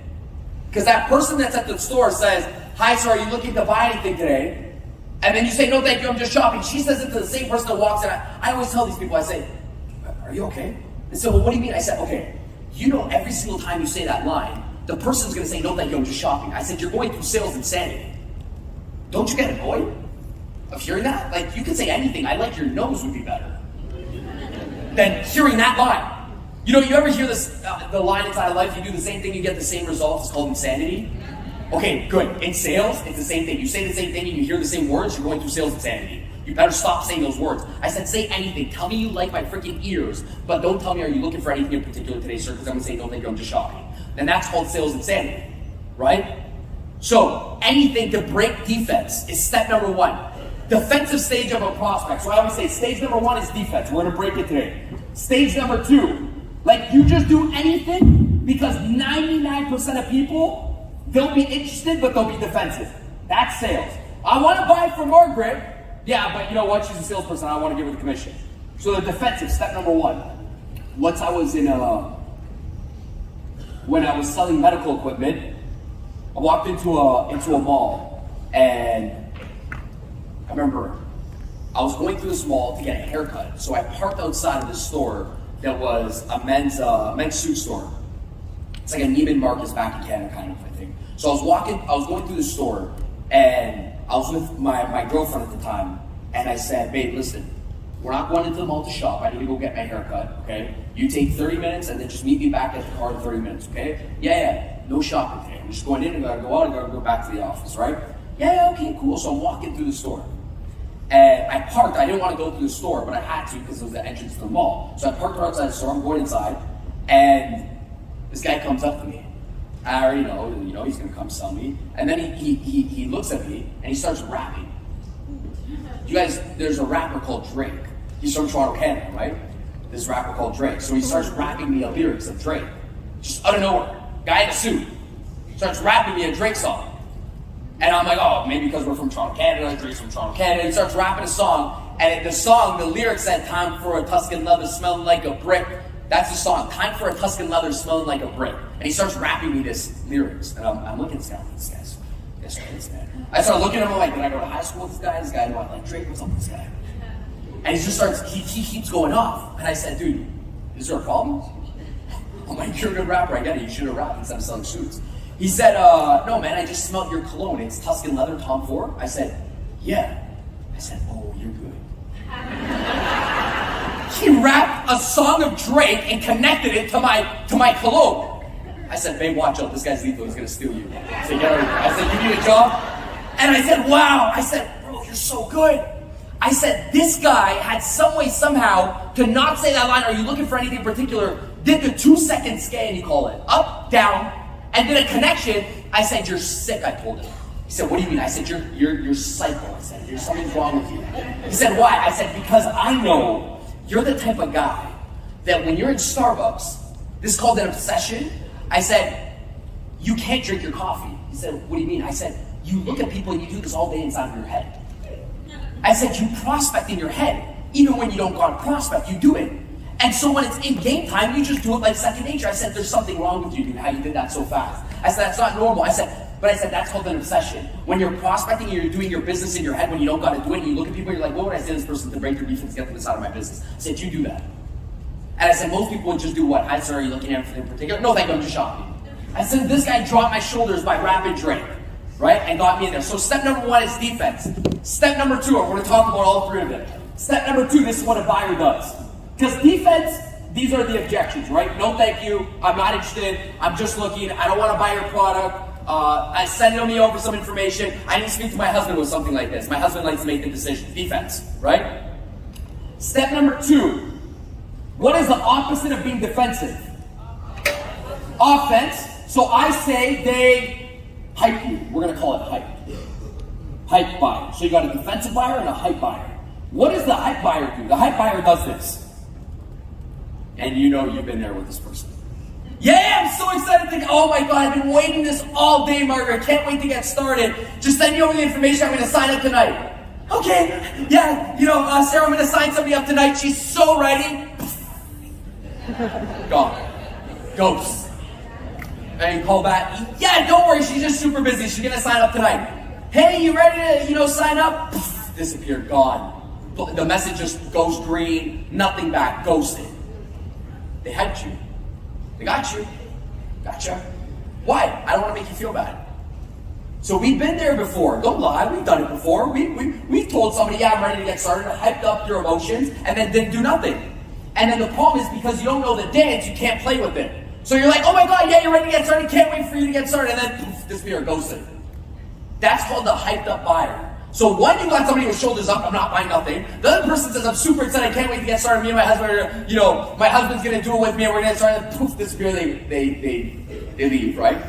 Because that person that's at the store says, hi, sir, are you looking to buy anything today? And then you say, no, thank you. I'm just shopping. She says it to the same person that walks in. I always tell these people, I say, are you okay? They say, well, what do you mean? I said, okay, you know every single time you say that line, the person's going to say, no, thank you. I'm just shopping. I said, you're going through sales insanity. Don't you get annoyed of hearing that? Like, you could say anything. I like your nose would be better than hearing that line. You know, you ever hear this, the line inside of life, you do the same thing, you get the same results. It's called insanity. Okay, good. In sales, it's the same thing. You say the same thing and you hear the same words, you're going through sales insanity. You better stop saying those words. I said, say anything. Tell me you like my freaking ears, but don't tell me, are you looking for anything in particular today, sir? Because I'm going to say, no, thank you, I'm just shopping. And that's called sales insanity, right? So, anything to break defense is step number 1. Defensive stage of a prospect. So I always say stage number 1 is defense. We're going to break it today. Stage number 2, like you just do anything because 99% of people, they'll be interested, but they'll be defensive. That's sales. I want to buy from Margaret. Yeah, but you know what? She's a salesperson. I want to give her the commission. So the defensive, step number 1. Once I was when I was selling medical equipment, I walked into a mall, and I remember I was going through this mall to get a haircut. So I parked outside of this store that was a men's suit store. It's like a Neiman Marcus back in Canada kind of thing. So I was going through the store, and I was with my girlfriend at the time, and I said, babe, listen, we're not going into the mall to shop. I need to go get my haircut, okay? You take 30 minutes and then just meet me back at the car in 30 minutes, okay? Yeah, no shopping today. I'm just going in and gotta go out and gotta go back to the office, right? Yeah, okay, cool. So I'm walking through the store. And I parked. I didn't want to go through the store, but I had to because it was the entrance to the mall. So I parked right outside the store. I'm going inside, and this guy comes up to me. I already know he's gonna come sell me. And then he looks at me and he starts rapping. You guys, there's a rapper called Drake. He's from Toronto, Canada, right? This rapper called Drake. So he starts rapping me the lyrics of Drake. Just out of nowhere. Guy in a suit. Starts rapping me a Drake song. And I'm like, oh, maybe because we're from Toronto, Canada, Drake's from Toronto, Canada. He starts rapping a song, and the lyrics said, time for a Tuscan leather smelling like a brick. That's the song, time for a Tuscan leather smelling like a brick. And he starts rapping me this lyrics. And I'm looking at this guy. I start looking at him, I'm like, did I go to high school with this guy? This guy, do I like Drake? What's up with this guy? And he keeps going off. And I said, dude, is there a problem? I'm like, you're a good rapper, I get it. You should have rapped instead of selling suits. He said, no, man, I just smelled your cologne. It's Tuscan leather, Tom Ford. I said, yeah. I said, oh, you're good. He rapped a song of Drake and connected it to my cologne. I said, babe, watch out. This guy's lethal. He's going to steal you. I said, you need a job? And I said, wow. I said, bro, you're so good. I said, this guy had some way, somehow, to not say that line, are you looking for anything in particular, did the 2-second scan, you call it, up, down, and did a connection. I said, you're sick, I told him. He said, what do you mean? I said, you're psycho. I said, there's something wrong with you. He said, why? I said, because I know you're the type of guy that when you're in Starbucks, this is called an obsession. I said, you can't drink your coffee. He said, what do you mean? I said, you look at people and you do this all day inside of your head. I said, you prospect in your head. Even when you don't go on prospect, you do it. And so when it's in game time, you just do it like second nature. I said, there's something wrong with you, dude, how you did that so fast. I said, that's not normal. I said, that's called an obsession. When you're prospecting and you're doing your business in your head, when you don't got to do it, and you look at people, you're like, what would I say to this person to break their defense, get them inside of my business? I said, you do that. And I said, most people would just do what? Hi, sir, are you looking at anything in particular? No, thank you, I'm just shopping. I said, this guy dropped my shoulders by rapping Drake, right? And got me in there. So step number 1 is defense. Step number 2, we're going to talk about all 3 of them. Step number 2, this is what a buyer does. Because defense, these are the objections, right? No, thank you. I'm not interested. I'm just looking. I don't want to buy your product. I send me over some information. I need to speak to my husband with something like this. My husband likes to make the decision. Defense, right? Step number 2. What is the opposite of being defensive? Offense. So I say they hype you. We're going to call it hype. Hype buyer. So you got a defensive buyer and a hype buyer. What does the hype buyer do? The hype buyer does this. and you know you've been there with this person. Yeah, I'm so excited oh my God, I've been waiting this all day, Margaret. Can't wait to get started. Just send me over the information. I'm going to sign up tonight. Okay, yeah, Sarah, I'm going to sign somebody up tonight. She's so ready. Gone. Ghost. And you call back. Yeah, don't worry, she's just super busy. She's going to sign up tonight. Hey, you ready to, sign up? Disappeared, gone. The message just goes green, nothing back, ghosted. They had you. They got you. Gotcha. Why? I don't want to make you feel bad. So we've been there before. Don't lie. We've done it before. We've told somebody, yeah, I'm ready to get started, hyped up your emotions, and then didn't do nothing. And then the problem is because you don't know the dance, you can't play with it. So you're like, oh my God, yeah, you're ready to get started. Can't wait for you to get started. And then poof, disappear, ghosted. That's called the hyped up buyer. So one, you got somebody with shoulders up, I'm not buying nothing. The other person says, I'm super excited, I can't wait to get started. Me and my husband my husband's gonna do it with me and we're gonna get started. And poof, disappear, they leave, right?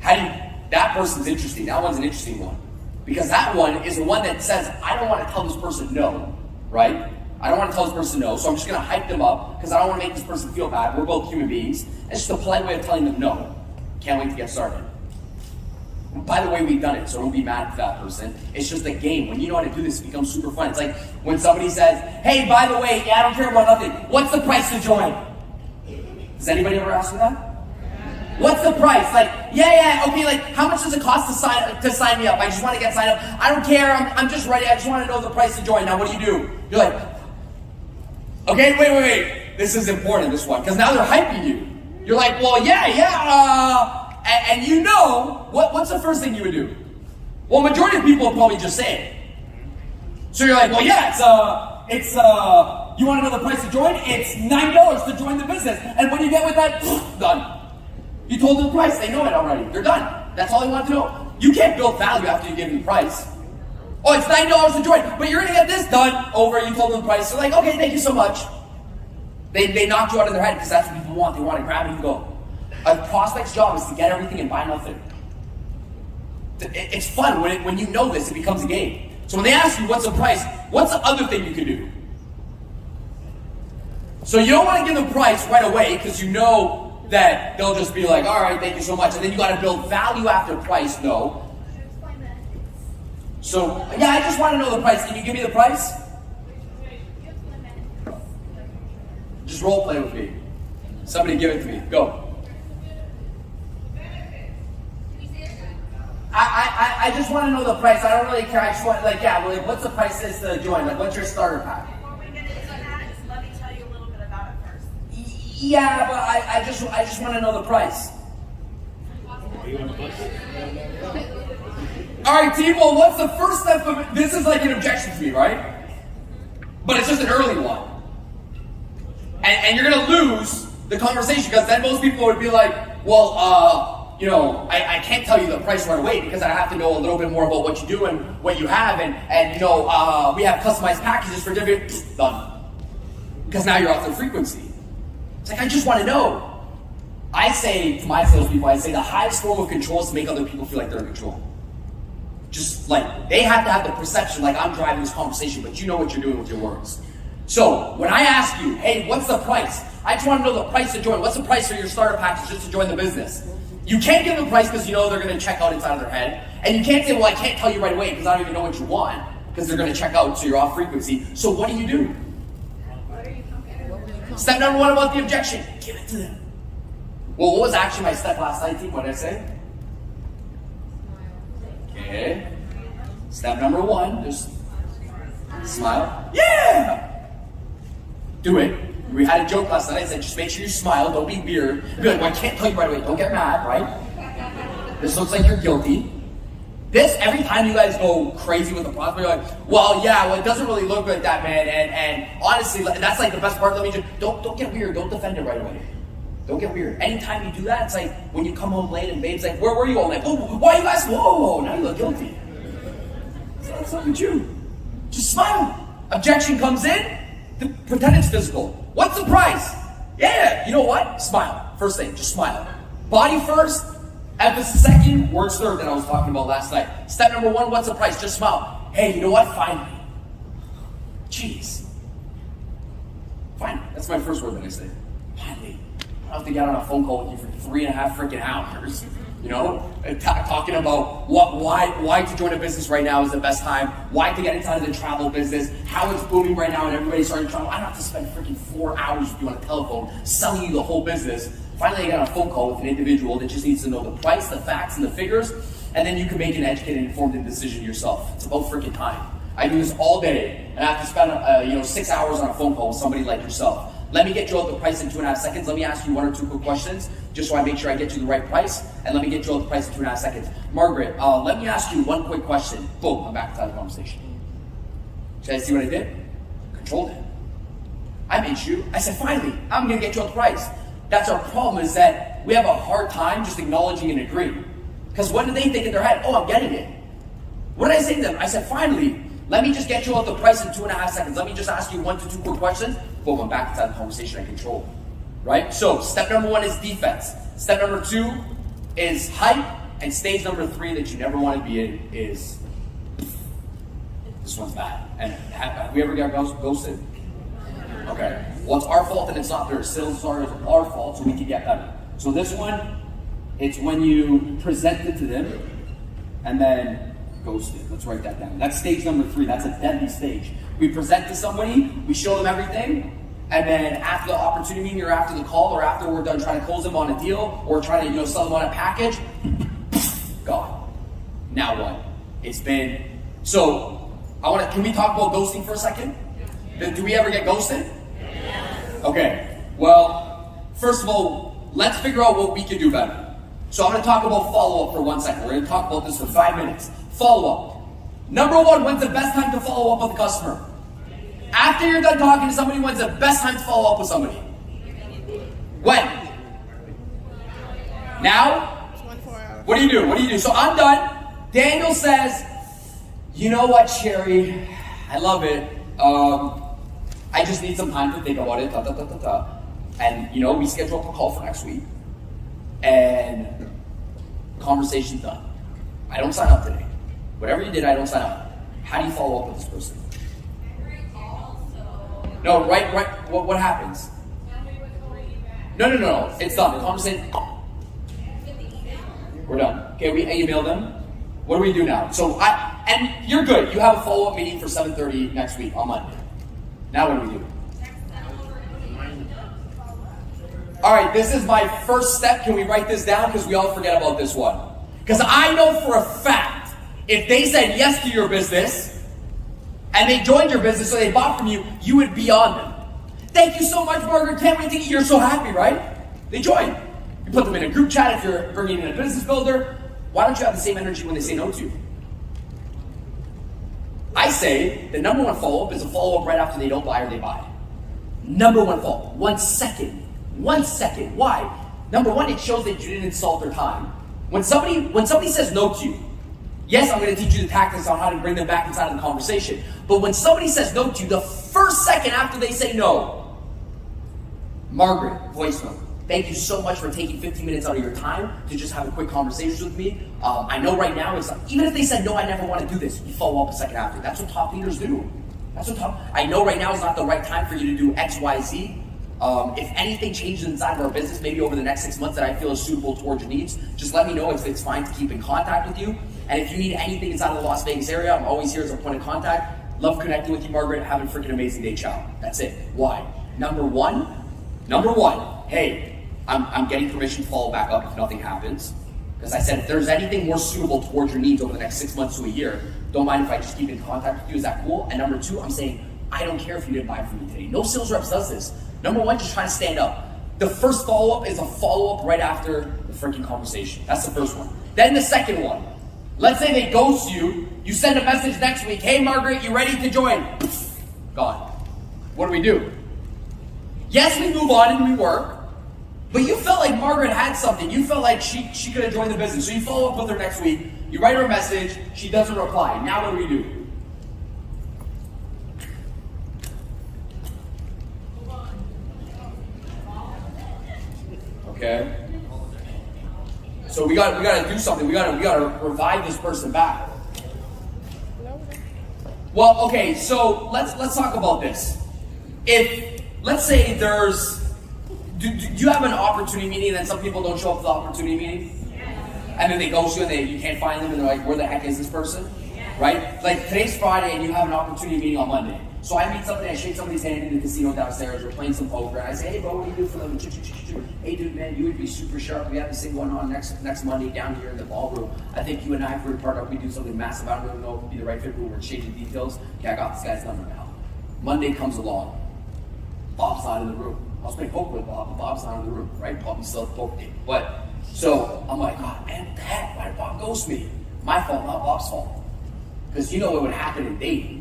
That person's interesting. That one's an interesting one. Because that one is the one that says, I don't want to tell this person no, right? I don't want to tell this person no, so I'm just gonna hype them up because I don't want to make this person feel bad. We're both human beings. It's just a polite way of telling them no. Can't wait to get started. By the way, we've done it, so don't be mad at that person. It's just a game. When you know how to do this, it becomes super fun. It's like when somebody says, hey, by the way, I don't care about nothing. What's the price to join? Does anybody ever ask me that? What's the price? Like, yeah, okay, like, how much does it cost to sign me up? I just want to get signed up. I don't care, I'm just ready. I just want to know the price to join. Now, what do? You're like, okay, wait. This is important, this one, because now they're hyping you. You're like, well, and you know, what's the first thing you would do? Well, majority of people will probably just say it. So you're like, well, yeah, it's you want to know the price to join? It's $9 to join the business. And when you get with that, done. You told them the price, they know it already. They're done. That's all they want to know. You can't build value after you give them the price. Oh, it's $9 to join, but you're gonna get this done over, you told them the price. They're like, okay, thank you so much. They knocked you out of their head because that's what people want. They want to grab it and go. A prospect's job is to get everything and buy nothing. It's fun when you know this, it becomes a game. So when they ask you what's the price, what's the other thing you can do? So you don't want to give the price right away because you know that they'll just be like, all right, thank you so much. And then you got to build value after price, no. So, yeah, I just want to know the price. Can you give me the price? Just role play with me. Somebody give it to me. Go. I just want to know the price. I don't really care. I just want, what's the price is to join? Like, what's your starter pack? Before we get into that, just let me tell you a little bit about it first. Yeah, but I just want to know the price. All right, team. Well, what's the first step of it? This is like an objection to me, right? But it's just an early one, and you're gonna lose the conversation because then most people would be like, well, I can't tell you the price right away because I have to know a little bit more about what you do and what you have, and we have customized packages for different. Done. Because now you're off the frequency. It's like I just want to know. I say to my salespeople, the highest form of control is to make other people feel like they're in control. Just like they have to have the perception like I'm driving this conversation, but you know what you're doing with your words. So when I ask you, hey, what's the price? I just want to know the price to join. What's the price for your starter package just to join the business? You can't give them the price because you know they're going to check out inside of their head. And you can't say, well, I can't tell you right away because I don't even know what you want because they're going to check out, so you're off frequency. So what do? Step number one about the objection, give it to them. Well, what was actually my step last night, team? What did I say? Okay. Step number one, just smile. Yeah! Do it. We had a joke last night. I said, just make sure you smile. Don't be weird. Be like, well, I can't tell you right away. Don't get mad, right? This looks like you're guilty. This, every time you guys go crazy with the prospect, you're like, well, it doesn't really look like that, man. And honestly, that's like the best part. Let me just, don't get weird. Don't defend it right away. Don't get weird. Anytime you do that, it's like when you come home late and babe's like, where were you all night? Oh, why you guys? Whoa, now you look guilty. What's up with you? Just smile. Objection comes in, pretend it's physical. What's the price? Yeah, you know what? Smile. First thing, just smile. Body first, emphasis second, words third that I was talking about last night. Step number one, what's the price? Just smile. Hey, you know what? Find me. Jeez. Fine. That's my first word that I say. Finally. I don't have to get on a phone call with you for 3.5 freaking hours. You know, talking about why to join a business right now is the best time, why to get inside of the travel business, how it's booming right now and everybody's starting to travel. I don't have to spend freaking 4 hours with you on a telephone selling you the whole business. Finally, I got on a phone call with an individual that just needs to know the price, the facts, and the figures, and then you can make an educated, informed decision yourself. It's about freaking time. I do this all day, and I have to spend 6 hours on a phone call with somebody like yourself. Let me get you out the price in 2.5 seconds. Let me ask you 1 or 2 quick questions, just so I make sure I get you the right price, and let me get you out the price in 2.5 seconds. Margaret, let me ask you 1 quick question. Boom, I'm back to the conversation. Did I see what I did? Controlled it. I made you. I said, finally, I'm gonna get you out the price. That's our problem, is that we have a hard time just acknowledging and agreeing. Because what do they think in their head? Oh, I'm getting it. What did I say to them? I said, finally, let me just get you out the price in 2.5 seconds. Let me just ask you 1 to 2 quick questions. Boom, I'm back to that conversation I control. Right? So step number 1 is defense. Step number 2 is hype. And stage number 3 that you never want to be in is this one's bad. And have we ever got ghosted? Okay. Well, it's our fault and it's not theirs. Sales are our fault, so we can get better. So this one, it's when you present it to them and then ghosted. Let's write that down. That's stage number 3. That's a deadly stage. We present to somebody, we show them everything, and then after the opportunity meeting or after the call or after we're done trying to close them on a deal or trying to sell them on a package, gone. Now what? It's been so. Can we talk about ghosting for a second? Do we ever get ghosted? Okay. Well, first of all, let's figure out what we can do better. So I'm going to talk about follow-up for 1 second. We're going to talk about this for 5 minutes. Follow-up. Number 1, when's the best time to follow up with a customer? After you're done talking to somebody, when's the best time to follow up with somebody? When? Now? What do you do? So I'm done. Daniel says, you know what, Sherry? I love it. I just need some time to think about it. And, we schedule up a call for next week. And conversation's done. I don't sign up today. Whatever you did, I don't sign up. How do you follow up with this person? No, right. What happens? No. It's done. The conversation. We're done. Okay, we email them. What do we do now? And you're good. You have a follow-up meeting for 7:30 next week on Monday. Now what do we do? All right, this is my first step. Can we write this down? Because we all forget about this one. Because I know for a fact, if they said yes to your business, and they joined your business, so they bought from you, you would be on them. Thank you so much, Margaret. Can't wait to eat. You're so happy, right? They joined. You put them in a group chat if you're bringing in a business builder. Why don't you have the same energy when they say no to you? I say the number 1 follow-up is a follow-up right after they don't buy or they buy. Number 1 follow-up. 1 second. 1 second. Why? Number 1, it shows that you didn't insult their time. When somebody says no to you, yes, I'm going to teach you the tactics on how to bring them back inside of the conversation. But when somebody says no to you, the first second after they say no, Margaret, voice note. Thank you so much for taking 15 minutes out of your time to just have a quick conversation with me. I know right now, even if they said, no, I never want to do this, you follow up a second after. That's what top leaders do. I know right now is not the right time for you to do X, Y, Z. If anything changes inside of our business, maybe over the next 6 months that I feel is suitable towards your needs, just let me know if it's fine to keep in contact with you. And if you need anything inside of the Las Vegas area, I'm always here as a point of contact. Love connecting with you, Margaret. Have a freaking amazing day. Ciao. That's it. Why? Number one, hey, I'm getting permission to follow back up if nothing happens. Because I said, if there's anything more suitable towards your needs over the next 6 months to a year, don't mind if I just keep in contact with you. Is that cool? And number 2, I'm saying, I don't care if you didn't buy from me today. No sales reps does this. Number 1, just try to stand up. The first follow-up is a follow-up right after the freaking conversation. That's the first one. Then the second one. Let's say they ghost you. You send a message next week. Hey, Margaret, you ready to join? Gone. What do we do? Yes, we move on and we work. But you felt like Margaret had something. You felt like she could have joined the business. So you follow up with her next week. You write her a message. She doesn't reply. Now what do we do? Okay. So we got to do something. We got to revive this person back. Well, okay. So let's talk about this. If let's say there's, do you have an opportunity meeting and then some people don't show up to the opportunity meeting? And then they ghost you and you can't find them and they're like, where the heck is this person? Right? Like today's Friday and you have an opportunity meeting on Monday. So I meet somebody, I shake somebody's hand in the casino downstairs, we're playing some poker, and I say, hey bro, what do you do for them? Hey dude, man, you would be super sharp. We have this thing going on next Monday down here in the ballroom. I think you and I, if we partner up, we do something massive. I don't really know if it would be the right fit, but we're exchanging details. Okay, I got this guy's number now. Monday comes along. Bob's not in the room. I was playing poker with Bob, but Bob's not in the room, right? Bob still at the poker game. But, so I'm like, oh man, what the heck? Why did Bob ghost me? My fault, not Bob's fault. Because you know what would happen in dating.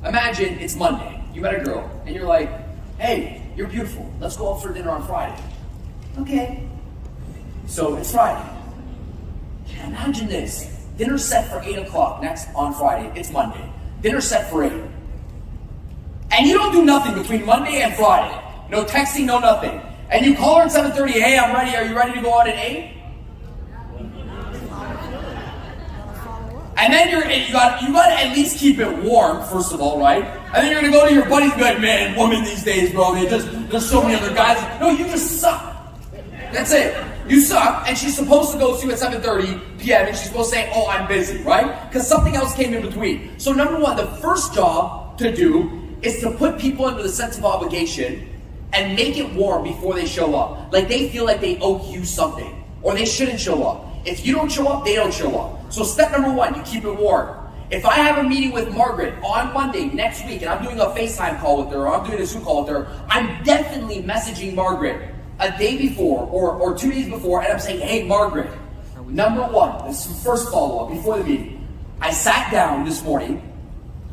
Imagine it's Monday, you met a girl, and you're like, hey, you're beautiful, let's go out for dinner on Friday. Okay. So it's Friday. Imagine this, dinner's set for 8 o'clock on Friday, it's Monday. Dinner's set for 8. And you don't do nothing between Monday and Friday. No texting, no nothing. And you call her at 7:30, hey, I'm ready, are you ready to go out at 8? And then you got to at least keep it warm, first of all, right? And then you're gonna go to your buddies and be like, man, women these days, bro, there's so many other guys. No, you just suck. That's it. You suck, and she's supposed to go to you at 7:30 p.m. and she's supposed to say, oh, I'm busy, right? Because something else came in between. So number one, the first job to do is to put people under the sense of obligation and make it warm before they show up. Like they feel like they owe you something, or they shouldn't show up. If you don't show up, they don't show up. So step number one, you keep it warm. If I have a meeting with Margaret on Monday next week and I'm doing a FaceTime call with her or I'm doing a Zoom call with her, I'm definitely messaging Margaret a day before or 2 days before and I'm saying, hey Margaret, number one, this is the first follow-up before the meeting. I sat down this morning,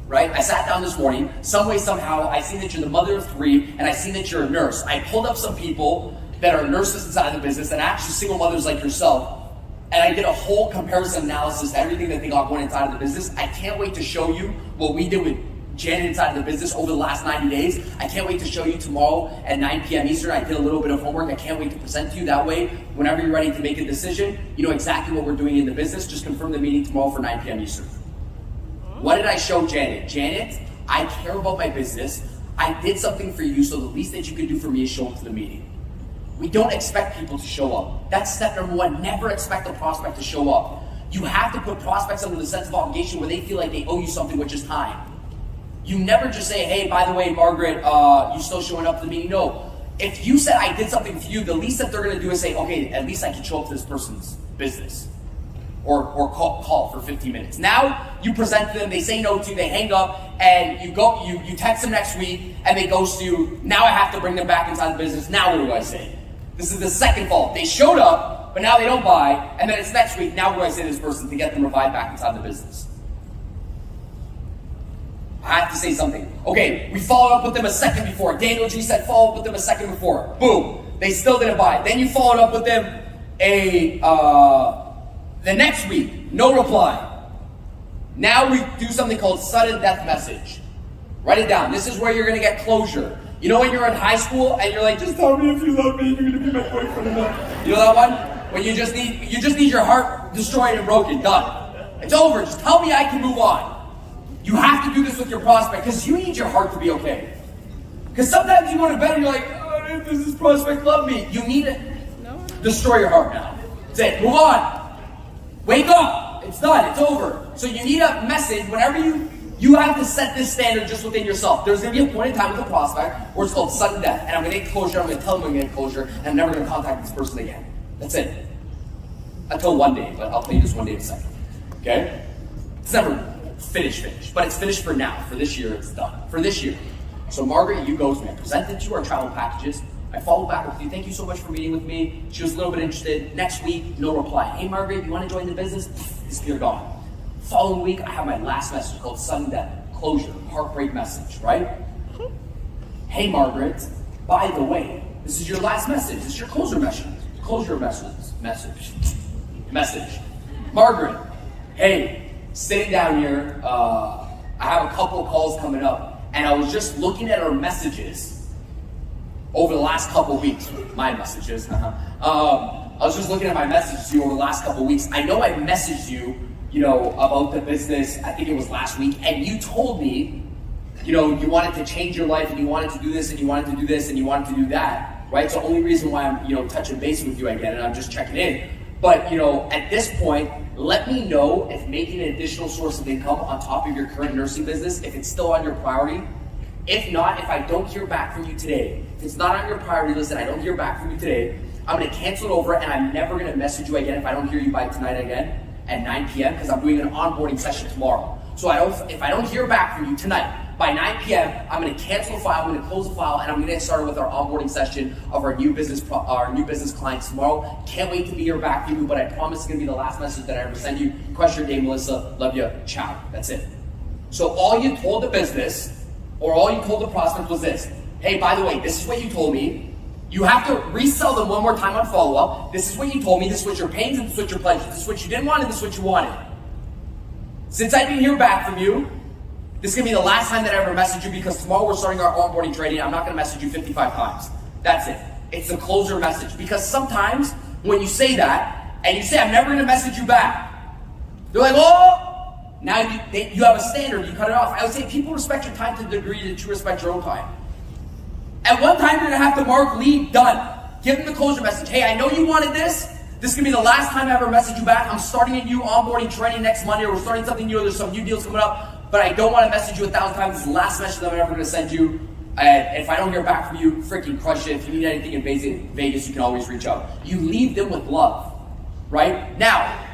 right? I sat down this morning, some way, somehow, I see that you're the mother of 3 and I see that you're a nurse. I pulled up some people that are nurses inside the business and actually single mothers like yourself. And I did a whole comparison analysis to everything that they got going inside of the business. I can't wait to show you what we did with Janet inside of the business over the last 90 days. I can't wait to show you tomorrow at 9 p.m. Eastern. I did a little bit of homework. I can't wait to present to you. That way, whenever you're ready to make a decision, you know exactly what we're doing in the business. Just confirm the meeting tomorrow for 9 p.m. Eastern. What did I show Janet? Janet, I care about my business. I did something for you, so the least that you could do for me is show up to the meeting. We don't expect people to show up. That's step number one. Never expect a prospect to show up. You have to put prospects under the sense of obligation where they feel like they owe you something, which is time. You never just say, hey, by the way, Margaret, you still showing up to the meeting? No. If you said I did something for you, the least that they're going to do is say, okay, at least I can show up to this person's business. Or call for 15 minutes. Now you present to them, they say no to you, they hang up, and you text them next week, and they ghost you. Now I have to bring them back inside the business. Now what do I say? This is the second fault. They showed up, but now they don't buy, and then it's next week. Now what do I say to this person to get them revived back inside the business? I have to say something. Okay, we followed up with them a second before. Daniel G said follow up with them a second before. Boom. They still didn't buy. Then you followed up with them the next week. No reply. Now we do something called sudden death message. Write it down. This is where you're going to get closure. You know when you're in high school and you're like, just tell me if you love me, you're going to be my boyfriend enough. You know that one? When you just need your heart destroyed and broken. Done. It's over. Just tell me I can move on. You have to do this with your prospect because you need your heart to be okay. Because sometimes you go to bed and you're like, oh, does this prospect love me? You need to destroy your heart now. That's it. Move on. Wake up. It's done. It's over. So you need a message whenever you have to set this standard just within yourself. There's going to be a point in time with a prospect where it's called sudden death. And I'm going to get closure. I'm going to tell them I'm going to get closure. And I'm never going to contact this person again. That's it. Until one day. But I'll tell you this one day in a second. Okay? It's never finished. But it's finished for now. For this year, it's done. For this year. So Margaret, you ghost me. I presented to our travel packages. I followed back with you. Thank you so much for meeting with me. She was a little bit interested. Next week, no reply. Hey Margaret, you want to join the business? You're gone. Following week, I have my last message called sudden death, closure, heartbreak message, right? Hey Margaret, by the way, this is your last message. This is your closure message. Closure message. Margaret, hey, sitting down here, I have a couple of calls coming up, and I was just looking at our messages over the last couple of weeks. My messages, I was just looking at my messages to you over the last couple of weeks. I know I messaged you, about the business, I think it was last week, and you told me you wanted to change your life and you wanted to do this and you wanted to do this and you wanted to do that, right? So the only reason why I'm, touching base with you again and I'm just checking in. But, at this point, let me know if making an additional source of income on top of your current nursing business, if it's still on your priority. If not, if I don't hear back from you today, if it's not on your priority list and I don't hear back from you today, I'm gonna cancel it over and I'm never gonna message you again if I don't hear you by tonight again at 9 p.m. because I'm doing an onboarding session tomorrow. So if I don't hear back from you tonight, by 9 p.m., I'm going to cancel the file, I'm going to close the file, and I'm going to get started with our onboarding session of our new business clients tomorrow. Can't wait to be here back with you, but I promise it's going to be the last message that I ever send you. Crush your day, Melissa. Love you. Ciao. That's it. So all you told the business, or all you told the prospect was this. Hey, by the way, this is what you told me. You have to resell them one more time on follow-up. This is what you told me. This is what your pains and this is what your pleasures. This is what you didn't want and this is what you wanted. Since I didn't hear back from you, this is going to be the last time that I ever message you because tomorrow we're starting our onboarding training. I'm not going to message you 55 times. That's it. It's the closer message. Because sometimes when you say that and you say, I'm never going to message you back, they're like, oh, now you have a standard. You cut it off. I would say people respect your time to the degree that you respect your own time. At one time, you're going to have to mark lead done. Give them the closure message. Hey, I know you wanted this. This is going to be the last time I ever message you back. I'm starting a new onboarding training next Monday, or we're starting something new. There's some new deals coming up. But I don't want to message you 1,000 times. This is the last message that I'm ever going to send you. And if I don't hear back from you, freaking crush it. If you need anything in Vegas, you can always reach out. You leave them with love, right? Now,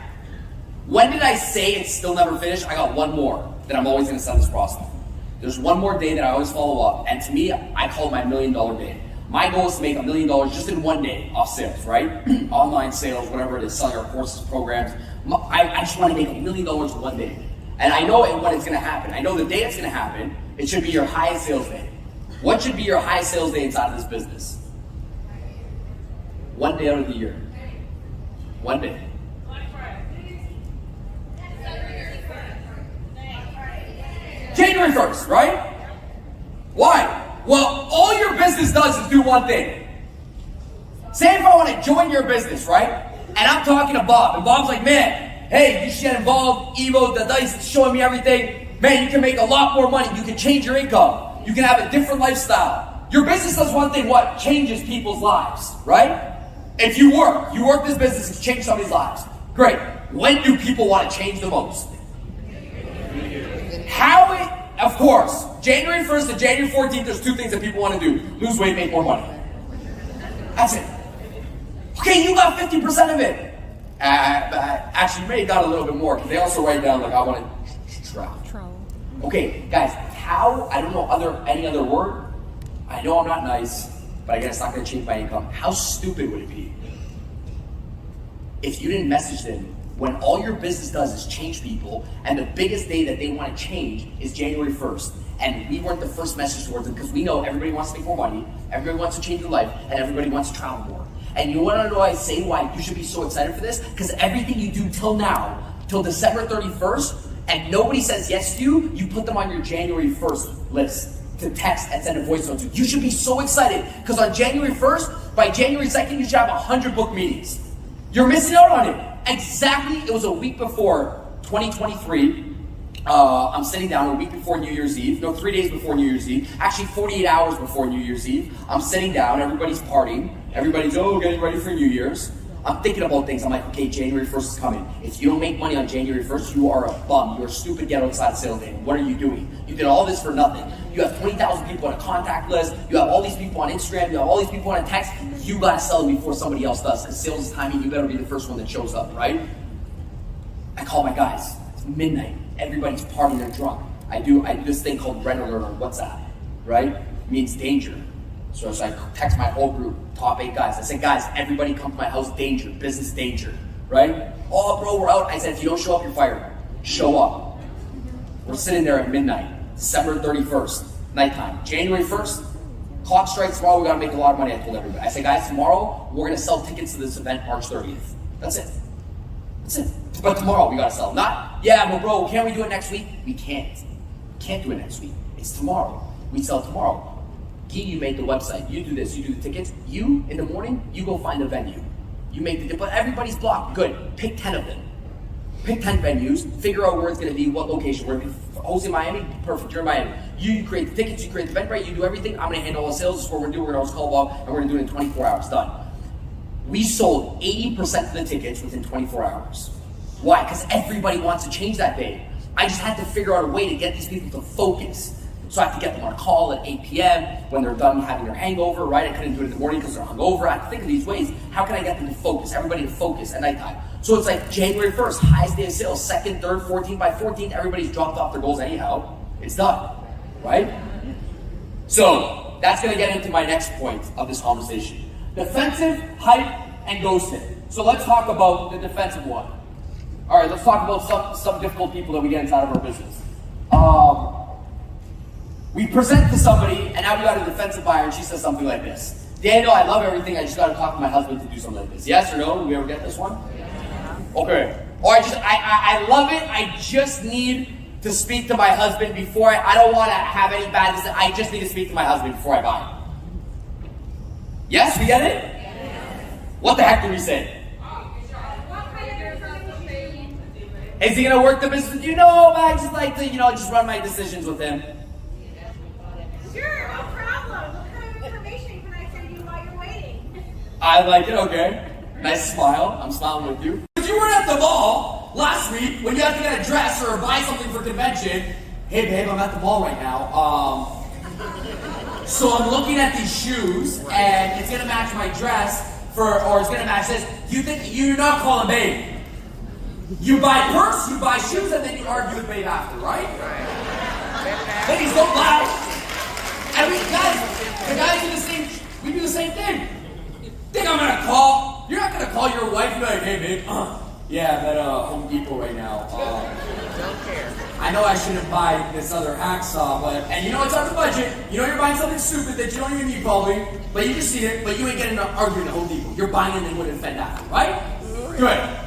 when did I say it's still never finished? I got one more that I'm always going to send this prospect. There's one more day that I always follow up. And to me, I call it my $1 million day. My goal is to make $1 million just in one day off sales, right? Online sales, whatever it is, selling our courses, programs. I just want to make $1 million in one day. And I know when it's going to happen. I know the day it's going to happen, it should be your highest sales day. What should be your highest sales day inside of this business? One day out of the year. One day. January 1st, right? Why? Well, all your business does is do one thing. Say if I want to join your business, right? And I'm talking to Bob, and Bob's like, man, hey, you should get involved. Evo, the dice is showing me everything. Man, you can make a lot more money. You can change your income. You can have a different lifestyle. Your business does one thing, what? Changes people's lives, right? If you work this business to change somebody's lives. Great. When do people want to change the most? Of course, January 1st to January 14th, there's two things that people want to do. Lose weight, make more money. That's it. Okay, you got 50% of it. Actually, you may have got a little bit more, because they also write down, like, I want to travel. Okay, guys, I don't know any other word. I know I'm not nice, but again, it's not going to change my income. How stupid would it be if you didn't message them when all your business does is change people, and the biggest day that they want to change is January 1st, and we weren't the first message towards them, because we know everybody wants to make more money, everybody wants to change their life, and everybody wants to travel more. And you want to know why I say why you should be so excited for this? Because everything you do till now, till December 31st, and nobody says yes to you, you put them on your January 1st list to text and send a voice note to. You should be so excited, because on January 1st, by January 2nd, you should have 100 book meetings. You're missing out on it. Exactly, it was a week before 2023. I'm sitting down a week before New Year's Eve. No, 3 days before New Year's Eve. Actually, 48 hours before New Year's Eve. I'm sitting down, everybody's partying. Everybody's, getting ready for New Year's. I'm thinking about things. I'm like, okay, January 1st is coming. If you don't make money on January 1st, you are a bum. You're a stupid get outside sales day. What are you doing? You did all this for nothing. You have 20,000 people on a contact list. You have all these people on Instagram. You have all these people on a text. You got to sell them before somebody else does, because sales is timing. You better be the first one that shows up, right? I call my guys. It's midnight. Everybody's partying. They're drunk. I do this thing called red alert on WhatsApp, right? It means danger. So I text my whole group, top 8 guys. I said, guys, everybody come to my house, danger, business danger, right? Oh, bro, we're out. I said, if you don't show up, you're fired. Show up. We're sitting there at midnight, December 31st, nighttime. January 1st, clock strikes tomorrow, we gotta make a lot of money, I told everybody. I said, guys, tomorrow, we're gonna sell tickets to this event March 30th. That's it. That's it. But tomorrow, we gotta sell. Not, well, bro, can't we do it next week? We can't. Can't do it next week. It's tomorrow. We sell tomorrow. You make the website, you do this, you do the tickets. You, in the morning, you go find a venue. You make but everybody's blocked. Good. Pick 10 of them. pick 10 venues, figure out where it's going to be, what location. We're going to be hosting Miami, perfect, you're in Miami. You create the tickets, you create the Eventbrite, you do everything. I'm going to handle all the sales. This is what we're going to do. We're going to host Callball, and we're going to do it in 24 hours. Done. We sold 80% of the tickets within 24 hours. Why? Because everybody wants to change that day. I just had to figure out a way to get these people to focus. So I had to get them on a call at 8 p.m. when they're done having their hangover, right? I couldn't do it in the morning because they're hungover. I had to think of these ways. How can I get them to focus? Everybody to focus at nighttime. So it's like January 1st, highest day of sales, 2nd, 3rd, 14th by 14th. Everybody's dropped off their goals anyhow. It's done, right? So that's going to get into my next point of this conversation. Defensive, hype, and ghosting. So let's talk about the defensive one. All right, let's talk about some difficult people that we get inside of our business. We present to somebody, and now we got a defensive buyer, and she says something like this. Daniel, I love everything. I just got to talk to my husband to do something like this. Yes or no? Do we ever get this one? Okay. Or I love it. I just need to speak to my husband before I don't want to have any bad decisions. I just need to speak to my husband before I buy. Yes, we get it? What the heck do we say? Is he gonna work the business with you? No, I just like to, just run my decisions with him. Sure, no problem. What kind of information can I send you while you're waiting? I like it, okay. Nice smile. I'm smiling with you. If you weren't at the mall last week when you had to get a dress or buy something for convention, hey babe, I'm at the mall right now. So I'm looking at these shoes and it's gonna match my dress or it's gonna match this. You think you're not calling babe. You buy purse, you buy shoes, and then you argue with babe after, right? Ladies, don't lie. And the guys do the same, we do the same thing. Think I'm gonna call, you're not gonna call your wife and be like, hey babe, yeah, I'm at Home Depot right now. Don't care. I know I shouldn't buy this other hacksaw, and you know it's on the budget. You know you're buying something stupid that you don't even need probably, but you just see it, but you ain't getting an argument at Home Depot. You're buying it and they wouldn't offend after, right? Good.